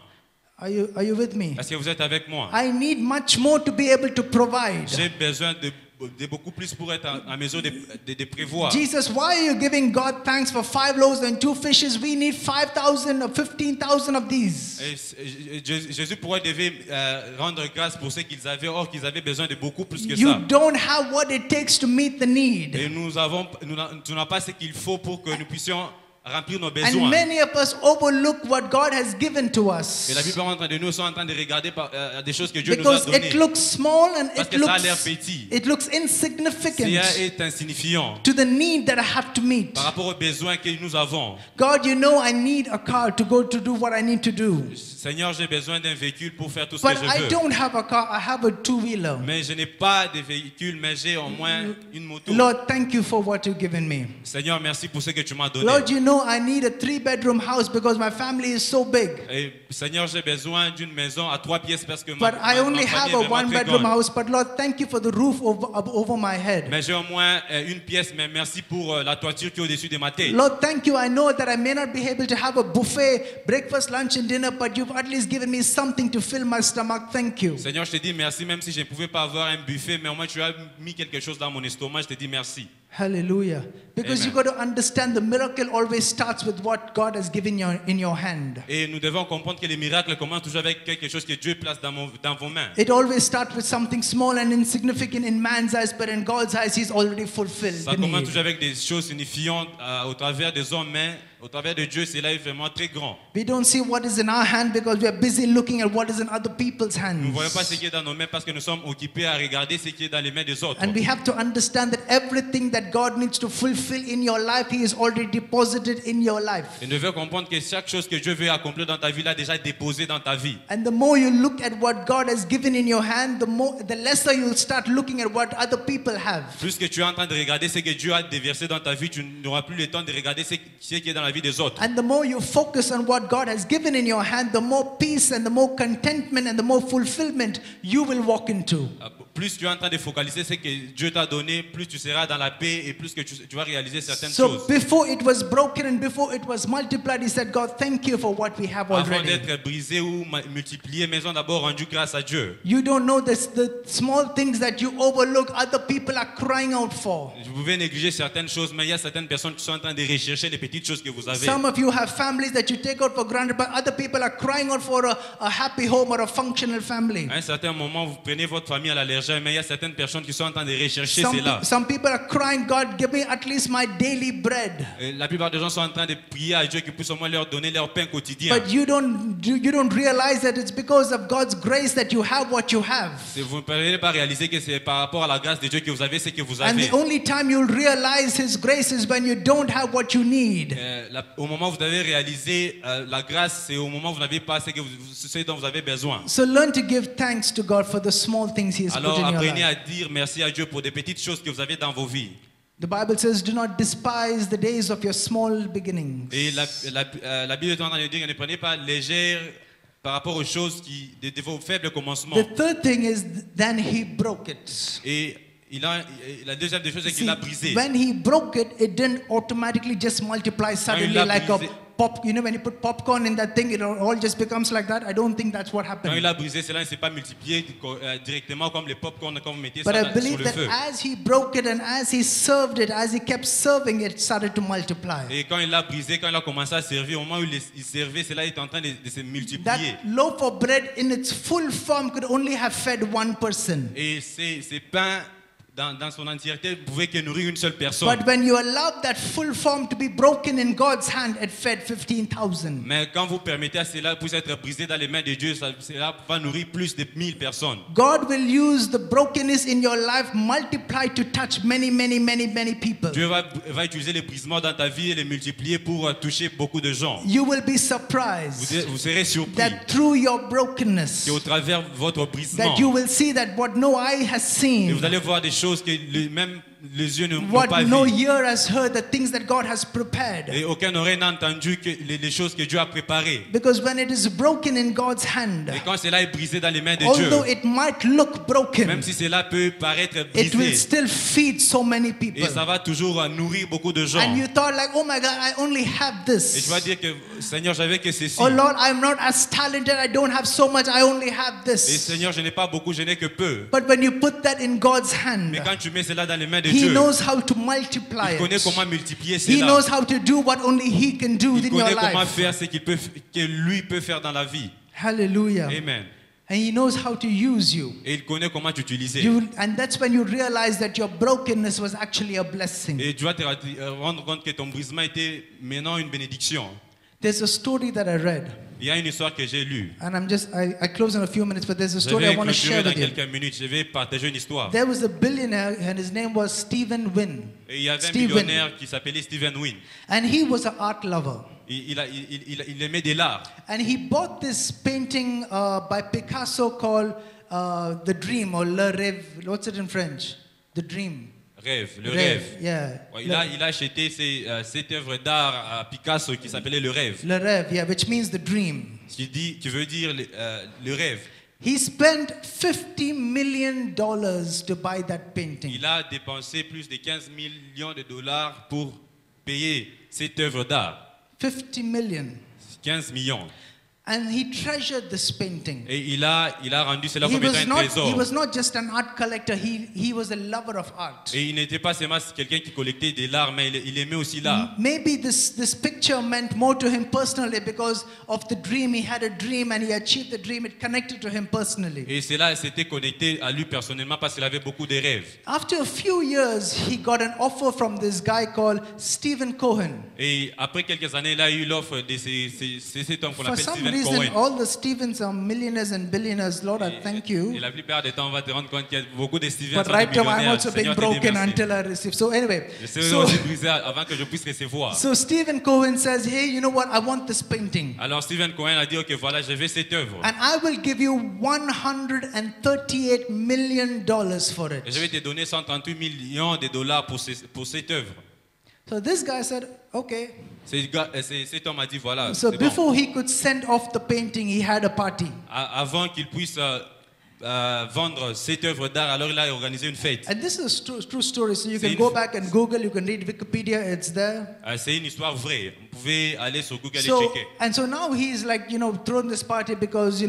Are you with me? Est-ce que vous êtes avec moi? I need much more to be able to provide. J'ai besoin de beaucoup plus pour être en mesure de prévoir. Jesus, why are you giving God thanks for 5 loaves and 2 fishes? We need 5,000 or 15,000 of these. Et Jésus pourrait devait rendre grâce pour ce qu'ils avaient, or qu'ils avaient besoin de beaucoup plus que You ça. don't have what it takes to meet the need. Et tu n'as pas ce qu'il faut pour que nous puissions remplir nos And besoins. many of us overlook what God has given to us. Et la plupart de nous sont en train de regarder des choses que Dieu nous a Because données. it looks small and Parce que ça a l'air it petit. looks C'est insignificant est insignifiant to the need that I have to meet. par rapport aux besoins que nous avons. God, you know I need a car to go to do what I need to do. Seigneur, j'ai besoin d'un véhicule pour faire tout ce But que I je veux. don't have a car, I have a 2-wheeler. Mais je n'ai pas de véhicule, mais j'ai au moins une moto. Lord, thank you for what you've given me. Seigneur, merci pour ce que tu m'as donné. Lord, you know I need a 3-bedroom house because my family is so big. Et Seigneur, j'ai besoin d'une maison à 3 pièces parce que But I only have a famille est vraiment très 1-bedroom grande. house. But Lord, thank you for the roof over my head. Mais j'ai au moins une pièce, mais merci pour la toiture qui est au-dessus de ma tête. Lord, thank you. I know that I may not be able to have a buffet, breakfast, lunch, and dinner, but you've at least given me something to fill my stomach. Thank you. Seigneur, je te dis merci, même si je ne pouvais pas avoir un buffet, mais au moins tu as mis quelque chose dans mon estomac, je te dis merci. Hallelujah. Because Amen. you got to understand the miracle always starts with what God has given you in your hand. Et nous devons comprendre que les miracles commencent toujours avec quelque chose que Dieu place dans vos mains. It always starts with something small and insignificant in man's eyes, but in God's eyes, He's already fulfilled Ça the commence need. toujours avec des choses signifiantes au travers des hommes, mais au travers de Dieu, c'est là vraiment très grand. We don't see what is in our hand because we are busy looking at what is in other people's Nous ne voyons pas hands. ce qui est dans nos mains parce que nous sommes occupés à regarder ce qui est dans les mains des autres. And we have to understand that everything that God needs to fulfill in your life, He has already deposited in your life. Et nous devons comprendre que chaque chose que Dieu veut accomplir dans ta vie, il a déjà déposé dans ta vie. And the more you look at what God has given in your hand, the lesser you'll start looking at what other people have. Plus que tu es en train de regarder ce que Dieu a déversé dans ta vie, tu n'auras plus le temps de regarder ce qui est dans la vie des autres. And the more you focus on what God has given in your hand, the more peace and the more contentment and the more fulfillment you will walk into. Plus tu es en train de focaliser ce que Dieu t'a donné, plus tu seras dans la paix et plus que tu vas réaliser certaines So choses. before it was broken and before it was multiplied, he said, God, thank you for what we have Avant already. d'être brisé ou multiplié, mais on a d'abord rendu grâce à Dieu. You don't know this, the small things that you overlook, other people are crying out for. Vous pouvez négliger certaines choses, mais il y a certaines personnes qui sont en train de rechercher les petites choses que vous avez. Some of you have families that you take out for granted, but other people are crying out for a happy home or a functional family. À un certain moment, vous prenez votre famille à la légère, mais il y a certaines personnes qui sont en train de rechercher cela. Some people are crying, God, give me at least my daily bread. Et la plupart des gens sont en train de prier à Dieu qu'il puisse au moins leur donner leur pain quotidien. But you don't realize that it's because of God's grace that you have what you have. Vous ne pouvez pas réaliser que c'est par rapport à la grâce de Dieu que vous avez ce que vous And avez. the only time you'll realize His grace is when you don't have what you need. Au moment où vous avez réalisé la grâce, c'est au moment où vous n'avez pas ce dont vous avez besoin. So learn to give thanks to God for the small things He has put Alors in your apprenez life. à dire merci à Dieu pour des petites choses que vous avez dans vos vies. The Bible says, do not despise the days of your small beginnings. Et la Bible est en train de dire ne prenez pas légère par rapport aux choses de vos faibles commencements. The third thing is, then He broke it. Et la deuxième des choses, c'est See, qu'il l'a brisé. when He broke it, it didn't automatically just multiply suddenly l'a like brisé. a pop. You know, when you put popcorn in that thing, it all just becomes like that. I don't think that's what Quand happened. il a brisé, cela ne s'est pas multiplié directement comme les popcorn quand vous mettez But ça I sur believe le that feu. as He broke it and as He served it, as He kept serving it, started to multiply. Et quand il l'a brisé, quand il a commencé à servir, au moment où il servait, cela est en train de se multiplier. That loaf of bread in its full form could only have fed one person. Et ces pains dans son entièreté ne pouvait que nourrir une seule personne. But when you allowed that full form to be broken in God's hand, it fed 15,000. Mais quand vous permettez à cela puisse être brisé dans les mains de Dieu, cela va nourrir plus de 1000 personnes. God will use the brokenness in your life multiplied to touch many, many, many, many people. Dieu va utiliser les brisements dans ta vie et les multiplier pour toucher beaucoup de gens. You will be surprised Vous serez surpris that through your brokenness, qu'au travers de votre brisement, that you will see that what no eye has et seen, vous allez voir des choses que même les yeux n'ont what pas no vues. ear has heard, the things that God has prepared. Et aucun oreille n'a entendu que les choses que Dieu a préparées. Because when it is broken in God's hand, Et quand cela est brisé dans les mains de although Dieu, it might look broken, même si cela peut paraître it will brisé, still feed so many people. et ça va toujours nourrir beaucoup de gens. And you thought like, oh my God, I only have Et this. tu vas dire que Seigneur, j'avais que ceci. Oh Lord, I'm not as talented. I don't have so much. I only have Et this. Seigneur, je n'ai pas beaucoup, je n'ai que peu. But when you put that in God's hand, Mais quand tu mets cela dans les mains de He Dieu, knows how to multiply il connaît it. comment multiplier He cela. knows how to do what only He can do Il in your connaît comment life. faire ce que lui peut faire dans la vie. Hallelujah. Amen. And He knows how to use you. Et il connaît comment t'utiliser. And that's when you realize that your brokenness was actually a blessing. Et tu vas te rendre compte que ton brisement était maintenant une bénédiction. There's a story that I read, Il y a une histoire que j'ai lue. and I close in a few minutes, but there's a Je story I vais want to clôturer share dans with you. quelques minutes. Je vais partager une histoire. There was a billionaire, and his name was Stephen Wynn. Et il y avait un Steve millionnaire qui s'appelait Stephen Wynn. And he was an art lover. Il aimait de l'art. And he bought this painting by Picasso called The Dream, or Le Rêve. What's it in French? The Dream. Le rêve. Yeah. Ouais, il a acheté cette œuvre d'art à Picasso qui s'appelait Le Rêve. Le Rêve, yeah, which means the dream. Qui veut dire le rêve. He spent $50 million to buy that painting. Il a dépensé plus de 15 millions de dollars pour payer cette œuvre d'art. 50 million. 15 millions. And he treasured this painting. Et il a rendu cela He comme étant was, un not, trésor. he was not just an art collector, he was a lover of art. Et il n'était pas seulement quelqu'un qui collectait de l'art, mais il aimait aussi l'art. Maybe this picture meant more to him personally because of the dream. He had a dream and he achieved the dream. It connected to him personally. Et cela s'était connecté à lui personnellement parce qu'il avait beaucoup de rêves. After a few years, he got an offer from this guy called Stephen Cohen. Et après quelques années, il a eu l'offre de cet homme qu'on For appelle some Stephen reason, Cohen. all the Stevens are millionaires and billionaires. Lord, I thank Et you. la plupart des temps, on va te rendre compte qu'il y a beaucoup de Stevens But sont des right now, I'm millionnaires. also being Seigneur, te broken remercie. until I receive. So anyway, Je serai so, aussi brisé avant que je puisse recevoir. so Stephen Cohen says, hey, you know what? I want this painting. Alors Stephen Cohen a dit, ok, voilà, je veux cette œuvre. And I will give you $138 million for Et je vais it. te donner 138 millions de dollars pour cette œuvre. So this guy said, okay. Cet homme a dit, voilà, So c'est bon. before he could send off the painting, he had a party. Avant qu'il puisse vendre cette œuvre d'art, alors il a organisé une fête. And this is a true story. So you C'est can une- go back and Google, you can read Wikipedia, it's there. C'est une histoire vraie. Vous pouvez aller sur Google et So, checker. and so now he's like, throwing this party because,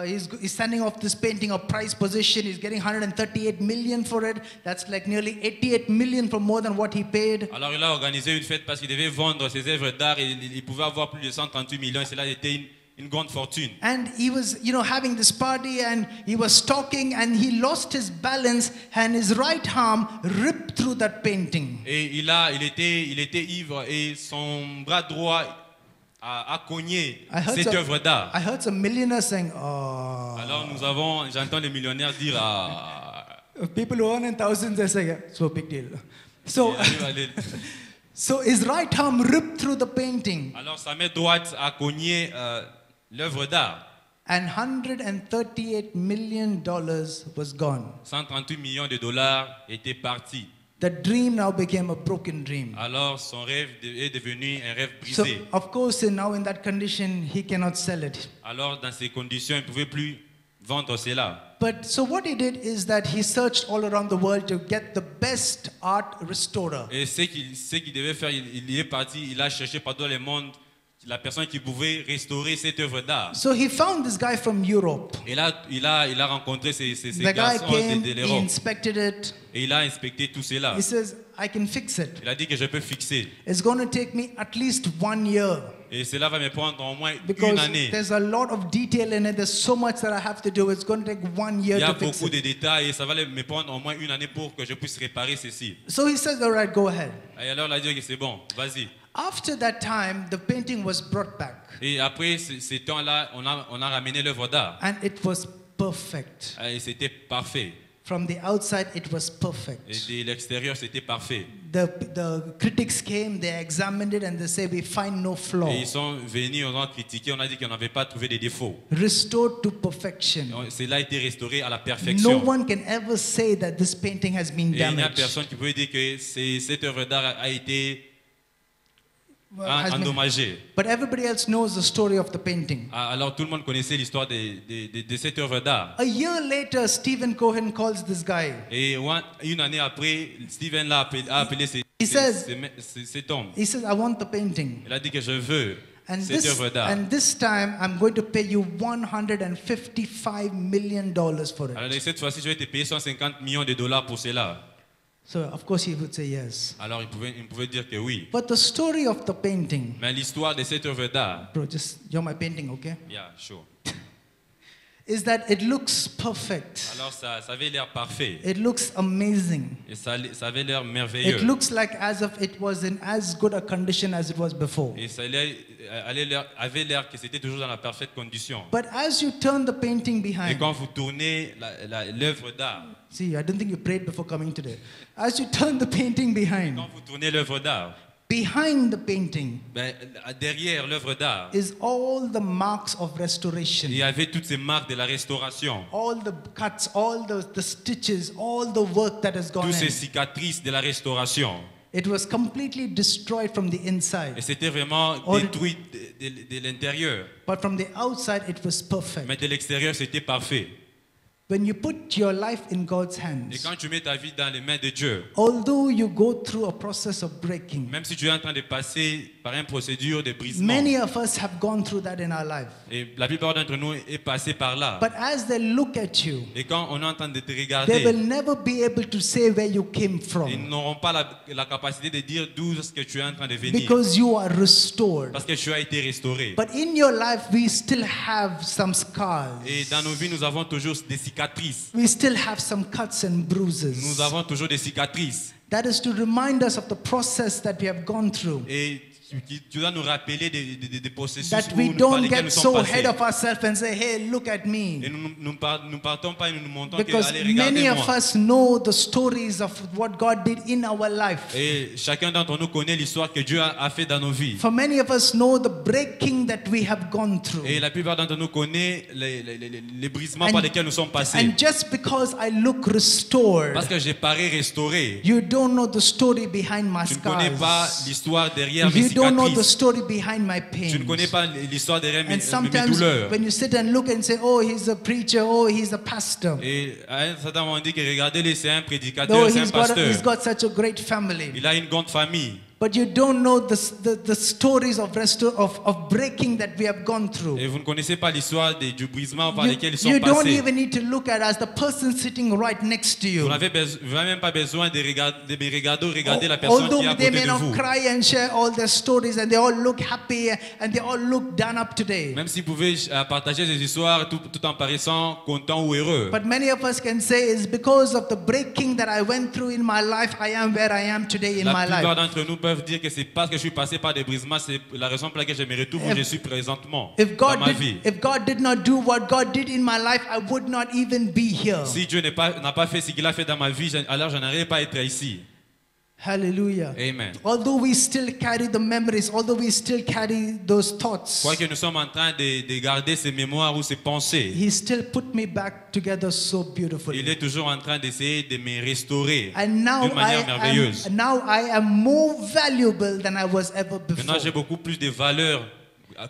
he's sending off this painting of prize position. He's getting 138 million for it. That's like nearly 88 million for more than what he paid. Alors il a organisé une fête parce qu'il devait vendre ses œuvres d'art et il pouvait avoir plus de 138 millions et cela était une grande fortune. And he was, having this party and he was talking and he lost his balance and his right arm ripped through that painting. Et il était ivre et son bras droit a cogné cette œuvre d'art. I heard some millionaires saying, oh. Alors j'entends les millionnaires dire People who earn in thousands, they say, yeah, so big deal. So, allez. so his right arm ripped through the painting. Alors sa main droite a cogné l'œuvre d'art. And $138 million was gone. 138 millions de dollars étaient partis. The dream now became a broken dream. Alors son rêve est devenu un rêve So, brisé. of course, now in that condition, he cannot sell it. Alors dans ces conditions, il ne pouvait plus vendre cela. But so what he did is that he searched all around the world to get the best art restorer. Et ce qu'il devait faire, il est parti, il a cherché partout dans le monde la personne qui pouvait restaurer cette œuvre d'art. So he found this guy from Europe. Et là, il a rencontré ces The guy garçons came, de he l'Europe. inspected it. Et il a inspecté tout cela. He says, I can fix it. Il a dit que je peux fixer. It's going to take me at least 1 year. Et cela va me prendre au moins une because année. there's a lot of detail in it. There's so much that I have to do. It's going to take 1 year Il y a to fix beaucoup de it. détails et ça va me prendre au moins une année pour que je puisse réparer ceci. So he says, all right, go ahead. Et alors il a dit que c'est bon, vas-y. After that time, the painting was brought back Et après ces temps-là, on a ramené l'œuvre d'art. and it was perfect. Et c'était parfait. From the outside, it was Et perfect. de l'extérieur, c'était parfait. The critics came, they examined it, and they say, we find no flaw. Et ils sont venus, on a critiqué, on a dit qu'on n'avait pas trouvé de défauts. Restored to perfection. Cela a été restauré à la No perfection. one can ever say that this painting has been Et il n'y a damaged. personne qui peut dire que cette œuvre d'art a été Has been- endommagée. But everybody else knows the story of the painting. Alors tout le monde connaissait l'histoire de cette œuvre d'art. A year later, Stephen Cohen calls this guy. Et une année après, Steven a appelé He says- cet homme. He says, I want the painting. Il a dit que je veux And cette œuvre d'art. this time, I'm going to pay you $155 million for it. Alors cette fois-ci, je vais te payer 150 millions de dollars pour cela. So, of course, he would say yes. Alors il pouvait dire que oui. But the story of the painting, Mais l'histoire de cette œuvre d'art, bro, you're my painting, okay? yeah, sure. Is that it looks perfect. Alors ça avait l'air parfait. It looks amazing. Et ça avait l'air It merveilleux. looks like as if it was in as good a condition as it was before. Et ça avait l'air que c'était toujours dans la parfaite condition. But as you turn the painting Et behind, quand vous tournez l'œuvre d'art, see, I don't think you prayed before coming today. As you turn the painting behind, quand vous tournez l'œuvre d'art, behind the painting ben, derrière l'œuvre d'art, is all the marks of il restoration. y avait toutes ces marques de la restauration, All the cuts, all the stitches, all the work that has gone toutes ces in. cicatrices de la restauration. It was completely destroyed from the Et inside. c'était vraiment Or- détruit de l'intérieur. But from the outside, it was perfect. Mais de l'extérieur, c'était parfait. When you put your life in God's Et hands, quand tu mets ta vie dans les mains de Dieu, although you go through a process of breaking, même si tu es en train de passer par une procédure de brisement, many of us have gone through that in our life. et la plupart d'entre nous est passé par là. But as they look at you, Et quand on est en train de te they regarder, will never be able to say where you came ils from n'auront pas la capacité de dire d'où est-ce que tu es en train de venir. because you are restored. Parce que tu as été restauré. But in your life, we still have some scars. Et dans nos vies, nous avons toujours des cicatrices. We still have some cuts and bruises. Nous avons toujours des cicatrices. That is to remind us of the process that we have gone through. Et tu dois nous rappeler des processus That we par don't lesquels nous get sommes so passés. ahead of ourselves and say, hey, look at Et me. nous partons pas et nous nous montrons que, Because allez, many of regardez-moi. us know the stories of what God did in our life. Et chacun d'entre nous connaît l'histoire que Dieu a fait dans nos vies. For many of us know the breaking that we have gone through. Et la plupart d'entre nous connaît les brisements And- par lesquels nous sommes passés. And just because I look restored, Parce que j'ai paru restauré. you don't know the story behind my Tu ne connais pas scars. l'histoire derrière mes You don't know the cicatrices. story behind my Tu ne connais pain. pas l'histoire derrière mes And sometimes douleurs. when you sit and look and say, oh, he's a preacher, oh, he's a pastor. Et à un certain moment, on dit que regardez-le, c'est un prédicateur, Though c'est un he's pasteur. got such a great family. Il a une grande famille. But you don't know the stories of breaking that we have gone through. Et vous ne connaissez pas l'histoire du brisement par lesquels ils sont You don't passés. even need to look at as the person sitting right next to you. Vous n'avez même pas besoin de me regarder ou regarder la personne qui est Although à they côté may de not vous. cry and share all their stories and they all look happy and they all look done up today. Même si vous pouvez partager ces histoires tout en paraissant content ou heureux. But many of us can say it's because of the breaking that I went through in my life, I am where I am today in La my plupart life. d'entre nous peuvent dire que c'est parce que je suis passé par des brisements, c'est la raison pour laquelle je me retrouve où je suis présentement If dans God, ma vie. if God did not do what God did in my life, I would not even be here. Si Dieu n'a pas fait ce qu'il a fait dans ma vie, alors je n'arriverai pas à être ici. Hallelujah. Amen. Although we still carry the memories, although we still carry those thoughts, Quoique nous sommes en train de garder ces mémoires ou ces pensées, He still put me back together so il beautifully. est toujours en train d'essayer de me restaurer And now d'une manière merveilleuse. now I am more valuable than I was ever Maintenant, j'ai before. beaucoup plus de valeur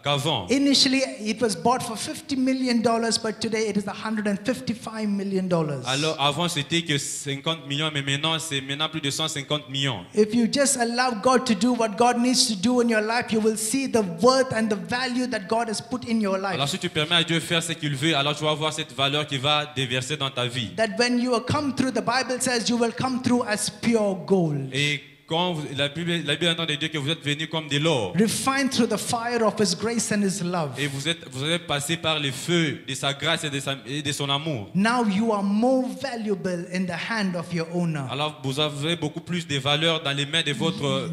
qu'avant. Initially, it was bought for $50 million, but today it is $155 million. Alors, avant, c'était que 50 millions, mais maintenant, c'est maintenant plus de 150 millions. If you just allow God to do what God needs to do in your life, you will see the worth and the value that God has put in your Alors, life. si tu permets à Dieu de faire ce qu'il veut, alors tu vas voir cette valeur qui va déverser dans ta vie. That when you come through, the Bible says you will come through as pure gold. Et quand la Bible entend de dire que vous êtes venus comme de l'or. refined through the fire of His grace and His love. Et vous êtes passé par le feu de sa grâce et de son amour. Now you are more valuable in the hand of your owner. Alors vous avez beaucoup plus de valeur dans les mains de votre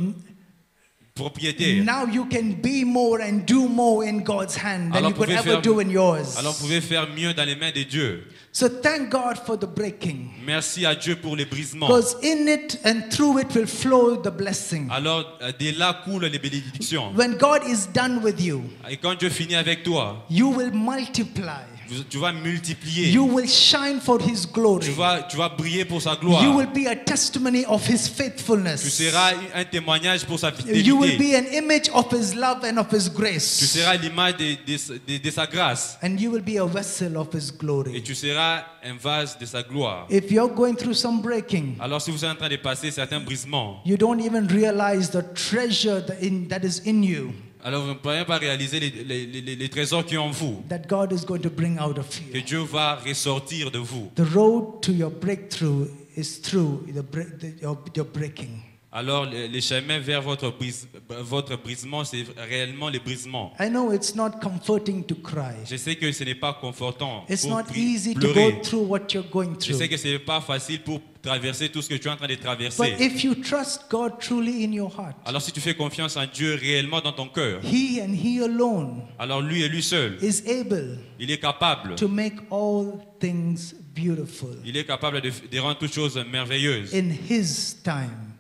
propriétaire. Now you can be more and do more in God's hand than Alors you could vous pouvez ever do in yours. Alors vous pouvez faire mieux dans les mains de Dieu. So thank God for the breaking. Merci à Dieu pour les brisements. Because in it and through it will flow the blessing. Alors de là coulent les bénédictions. When God is done with you, Et quand Dieu finit avec toi, you will multiply. tu vas multiplier. You will shine for His glory. Tu vas briller pour sa gloire. You will be a testimony of His Tu faithfulness. seras un témoignage pour sa You will fidélité. be an image of His love and of His Tu grace. seras l'image de sa grâce. And you will be a vessel of His Et glory. tu seras un vase de sa gloire. If you're going through some breaking, Alors si vous êtes en train de passer certains brisements, you don't even realize the treasure that is in you alors vous ne pouvez pas réaliser les trésors qui sont en vous, that God is going to bring out of que you. Dieu va ressortir de vous. The road to your breakthrough is through your breaking. Alors les chemins vers votre brisement, c'est réellement les brisements. I know it's not comforting to cry. Je sais que ce n'est pas confortant It's pour not easy to pleurer. go through what you're going Je through. sais que ce n'est pas facile pour traverser tout ce que tu es en train de traverser. But if you trust God truly in your heart, Alors si tu fais confiance en Dieu réellement dans ton cœur, He and He alone alors lui et lui seul, is able il est capable. to make all things beautiful Il est capable de rendre toutes choses merveilleuses in His time,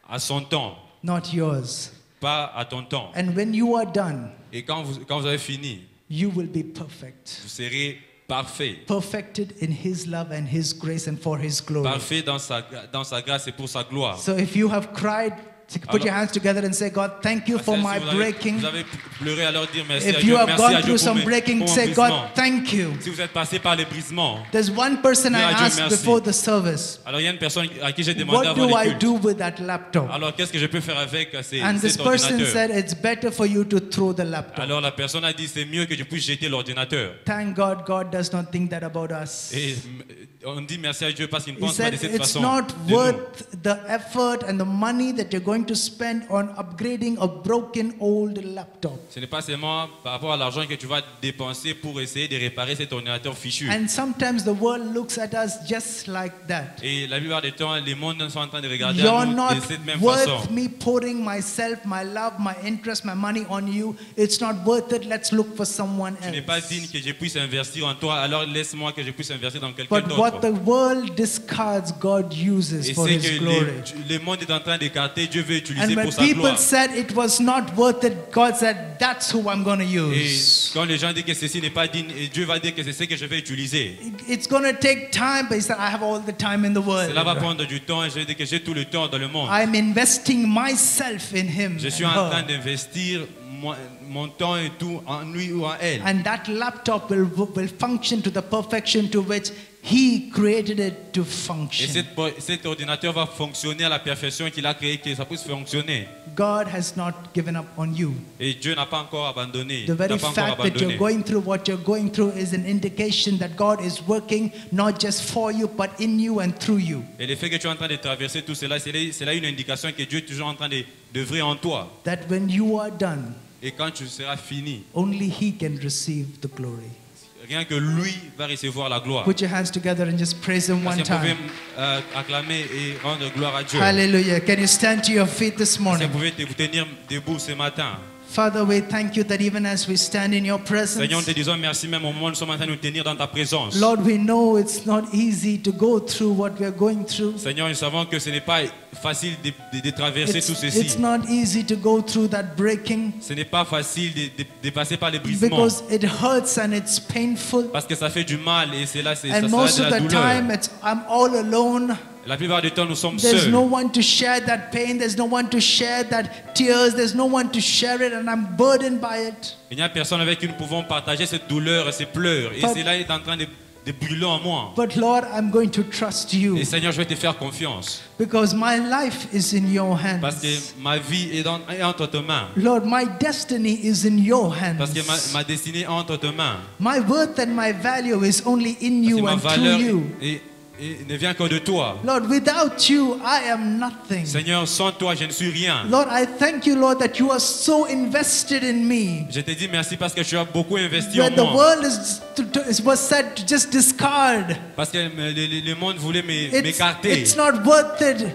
à son temps, not yours. pas à ton temps. And when you are done, Et quand vous avez fini, you will be perfect. vous serez parfait. Perfected in His love and His grace and for His glory. Parfait dans sa grâce et pour sa gloire. So if you have cried, put your hands together and say, God, thank you for Si my vous breaking. avez pleuré, alors dire merci à If Dieu. you have Merci à gone Dieu through some pour breaking, mon say, brisement. God, thank you. Si vous êtes passé par les brisements, There's one person I Dire à Dieu asked merci. before the service, alors il y a une personne à qui j'ai demandé what avant do le I culte. do with that laptop? Alors qu'est-ce que je peux faire avec And this cet person ordinateur? said, it's better for you to throw the laptop. Alors la personne a dit c'est mieux que je puisse jeter l'ordinateur. Thank God, God does not think that about us. Et on dit merci à Dieu parce qu'il ne He pense pas de said, cette it's façon. not de nous. worth the effort and the money that you're going to spend on upgrading a broken old laptop. Ce n'est pas seulement par rapport à l'argent que tu vas dépenser pour essayer de réparer cet ordinateur fichu. And sometimes the world looks at us just like that. Et la plupart du temps, les mondes sont en train de regarder You're à nous not de cette même façon. worth me pouring myself, my love, my interest, my money on you. It's not worth it. Let's look for someone Tu n'es pas else. digne que je puisse investir en toi, alors laisse-moi que je puisse investir dans quelqu'un But what d'autre. the world discards, God uses Et for c'est His que glory. le monde est en train d'écarter, Dieu veut utiliser And when pour sa people gloire. said it was not worth it, God said, that's who I'm going to Et use. quand les gens disent que ceci n'est pas digne, et Dieu va dire que c'est ce que je vais utiliser. It's going to take time, but He said, I have all the time in the Cela va world. prendre du temps et je vais dire que j'ai tout le temps dans le monde. I'm investing myself in Him. Je suis and en train her. d'investir mon temps et tout en lui ou en elle. And that laptop will function to the perfection to which He created it to Et function. cet ordinateur va fonctionner à la perfection qu'il a créé, que ça puisse fonctionner. God has not given up on you. Et Dieu n'a pas encore abandonné. The very N'a pas encore fact that you're abandonné. going through what you're going through is an indication that God is working not just for you, but in you and through you. Et le fait que tu es en train de traverser tout cela, c'est là une indication que Dieu est toujours en train d'œuvrer en toi. That when you are done, Et quand tu seras fini, only He can receive the glory. rien que lui va recevoir la gloire. Put your hands together and just praise Him one Est-ce que vous pouvez time. acclamer et rendre gloire à Dieu? Hallelujah. Can you stand to your feet this Est-ce que morning? vous pouvez vous tenir debout ce matin? Father, we thank you that even as we stand in your presence, Seigneur, nous te disons merci même au moment où nous sommes en train de nous tenir dans ta présence. Lord, we know it's not easy to go through what we're going through. Seigneur, nous savons que ce n'est pas facile de traverser tout It's ceci. not easy to go through that breaking Ce n'est pas facile de passer par les brisements. because it hurts and it's painful. Parce que ça fait du mal et ça And sera most de of la the douleur. time, I'm all alone. La plupart du temps, nous sommes There's seuls. no one to share that pain. There's no one to share that tears. There's no one to share it, and I'm burdened by it. Il n'y a personne avec qui nous pouvons partager cette douleur et ces pleurs. Et But- cela est en train de brûler en moi. But Lord, I'm going to trust you Et Seigneur, je vais te faire confiance. because my life is in your Parce hands. que ma vie est entre tes mains. Lord, my destiny is in your Parce que hands. ma destinée est entre tes mains. My worth and my value is only in Parce que you ma and through valeur you. et ne vient que de toi. Lord, without you, I am nothing. Seigneur, sans toi, je ne suis rien. Lord, I thank you, Lord, that you are so invested in me. Je te dis merci parce que tu as beaucoup investi en Where the moi. world was said to just discard. Parce que le monde voulait m'écarter. It's not worth it.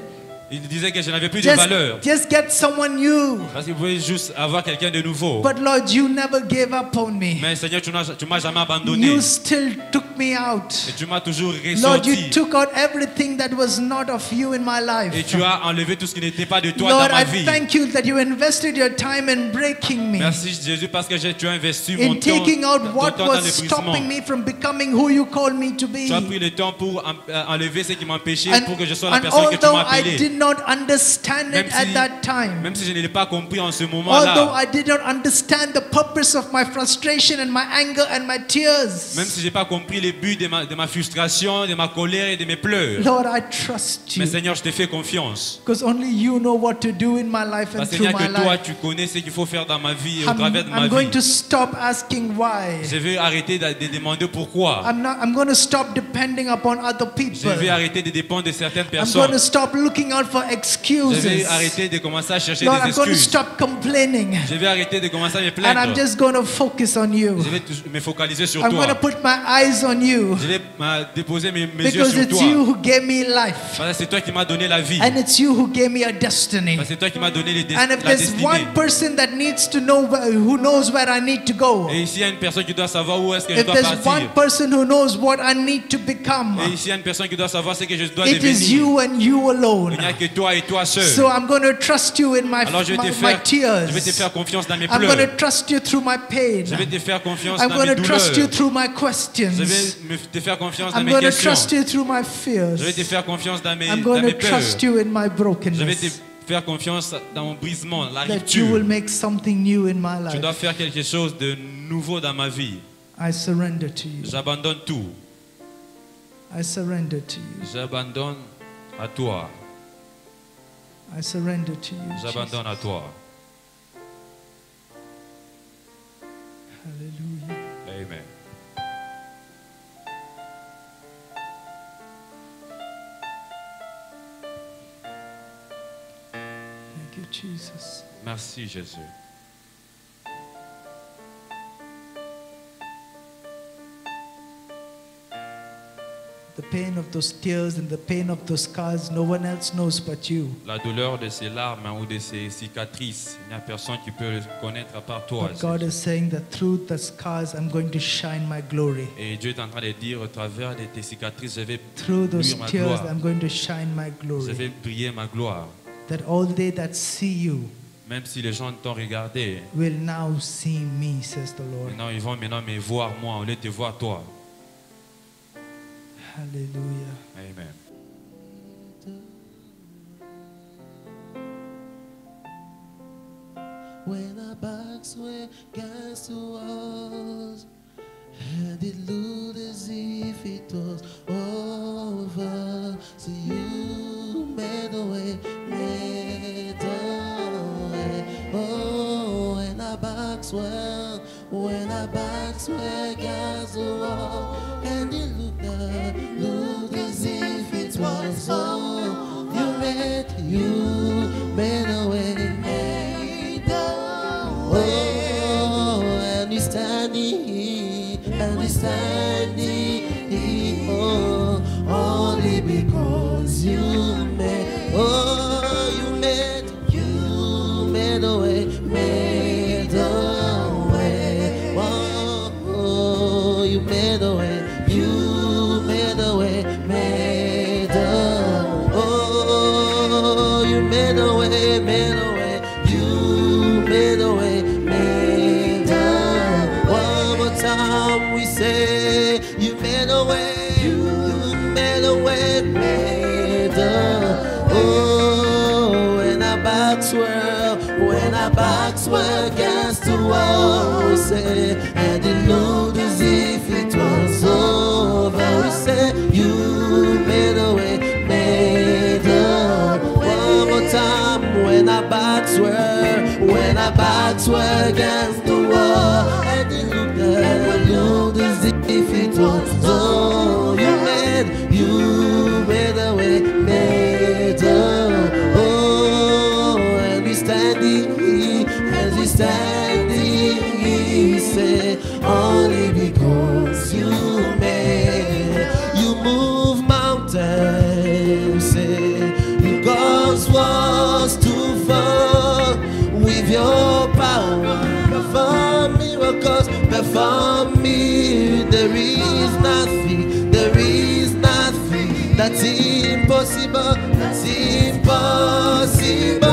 Il disait que je n'avais plus de valeur. Just get someone new. Parce qu'il voulait juste avoir quelqu'un de nouveau. But Lord, you never gave up on me. Mais Seigneur, tu m'as jamais abandonné. You still took me out. Et tu m'as toujours Lord, you ressorti. took out everything that was not of you in my life. Et tu as enlevé tout ce qui n'était pas de toi Lord, dans ma I vie. thank you that you invested your time in breaking me. Merci Jésus parce que tu as investi mon In taking out ton what temps dans was l'épuisement. stopping me from becoming who you called me to be. Tu as pris le temps pour enlever ce qui m'empêchait pour que je sois la And personne que tu although m'as I appelé. did not understand it at that time, Même si je ne l'ai pas compris en ce although moment-là, I did not understand the purpose of my frustration and my anger and my même tears, si je n'ai pas compris le but de ma frustration, de ma colère et de mes pleurs, Lord, I trust mais you. Seigneur, je te fais confiance. Because only you know what to do in my life and Parce qu'il through n'y a my que toi, life. tu connais ce qu'il faut faire dans ma vie et au travers de ma I'm going vie. to stop asking why. Je vais arrêter de demander pourquoi. I'm going to stop depending upon other Je people. vais arrêter de dépendre de certaines I'm going personnes. to stop looking out for Je vais excuses. arrêter de commencer à chercher Lord, des I'm going to excuses. stop complaining. Je vais arrêter de commencer à me And I'm plaindre. just going to focus on you. Je vais me focaliser sur I'm going to toi. put my eyes on you. Je vais déposer mes yeux Because sur it's toi. you who gave me life. Parce que c'est toi qui m'as donné la vie. And it's you who gave me a destiny. Parce que c'est toi qui m'as donné And if la there's destinée. one person that needs to know who knows where I need to go, Et ici, il y a une personne qui doit savoir où est-ce que je if dois there's partir. one person who knows what I need to become, Et ici, il y a une personne qui doit savoir ce que je dois it is devenir. you and you alone. Il n'y a que toi et toi seul. So I'm going to trust you in my Alors je vais my tears. je vais te faire confiance dans mes I'm going to pleurs. trust you through my pain. Je vais te faire confiance I'm dans going mes to trust you douleurs. through my Je questions. vais te faire confiance dans I'm mes going to questions. trust you through my fears. Je vais te faire confiance dans mes I'm going to peurs. trust you in my Je vais te brokenness. faire confiance dans mon brisement, la That you will rupture. make something new in my Tu dois life. faire quelque chose de nouveau dans ma vie. I surrender to you. J'abandonne tout. I surrender to you. J'abandonne à toi. I surrender to you. Jesus. J'abandonne à toi. Hallelujah. Amen. Thank you, Jesus. Merci Jésus. The pain of those tears and the pain of those scars, no one else knows but you. La douleur de ces larmes ou de ces cicatrices, il n'y a personne qui peut le connaître à part toi. But God is saying that through the scars, I'm going to shine my glory. Et Dieu est en train de dire au travers de tes cicatrices, je vais Through those briller ma tears, gloire. I'm going to shine my Je glory. vais briller ma gloire. That all they that see you Même si les gens t'ont regardé, will now see me, says the Lord. maintenant ils vont maintenant me voir moi, au lieu de te voir toi. Hallelujah. Amen. When our backs were against the walls, and it looked as if it was over, so you made a way, made a way. Oh, when our backs were against the wall, and it looked as if it was over, you made a way, made a way. Oh, and we're standing here, oh, only because you made, oh, you made a way, made a way. Oh, you made a way, you made a way, made a, oh, you made a way, made a way, you made a way, made a. One more time we say, you made a way, you made a way, made a. Oh, when our backs were against the wall, we say, and it looked as if it was over. We say, you made a way, made a. One more time, when our backs were against the wall, and it looked as if it was over. You perform miracles, perform me. There is nothing that's impossible, that's impossible.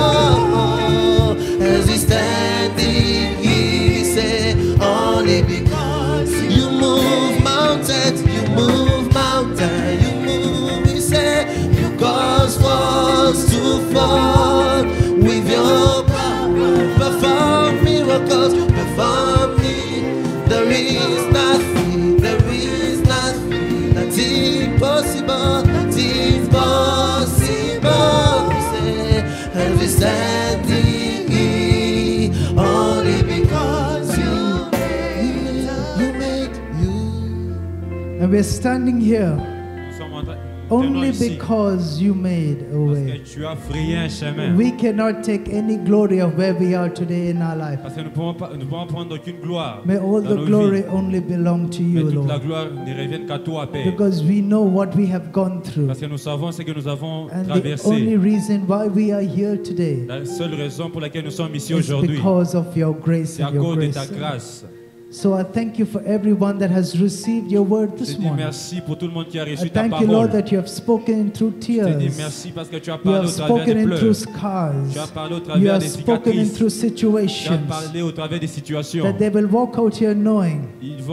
As we standing here, we say, only because you move mountains, you move mountains, you move, we say, you cause walls to fall with your power. Perform miracles, perform me. There is nothing that's impossible, that's impossible. We say, and we standing here only because you made. And we're standing here Nous sommes en train- only ici because you made a parce way. que tu as frayé un chemin. We cannot take any glory of where we are today in our life. Parce que nous ne pouvons prendre aucune gloire. May all dans the nos glory vies. only belong to Mais you, toute la Lord. gloire ne revienne qu'à toi, Père. Because we know what we have gone through. Parce que nous savons ce que nous avons And the only traversé. reason why we are here today La seule raison pour laquelle nous sommes ici is aujourd'hui, because of your grace c'est à and your cause de grace. ta grâce. So I thank you for everyone that has received your word Je this te dis morning. merci pour tout le monde qui a I reçu ta thank you, Lord, parole. that you have spoken through Je te dis tears. merci parce que tu as You parlé have au travers spoken des in through pleurs. scars. Tu as parlé au You travers have des spoken in cicatrices. through Tu as situations. parlé au travers des situations. That they will walk out here knowing Ils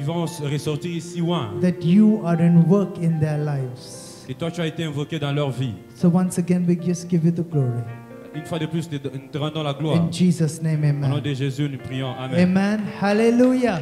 vont se ressortir ici loin. that you are in work in their lives. Et toi, tu as été invoqué dans leur vie. So once again, we just give you the glory. Une fois de plus, nous te rendons la gloire. In Jesus' name, Au nom amen. de Jésus, nous prions. Amen. Amen. Hallelujah.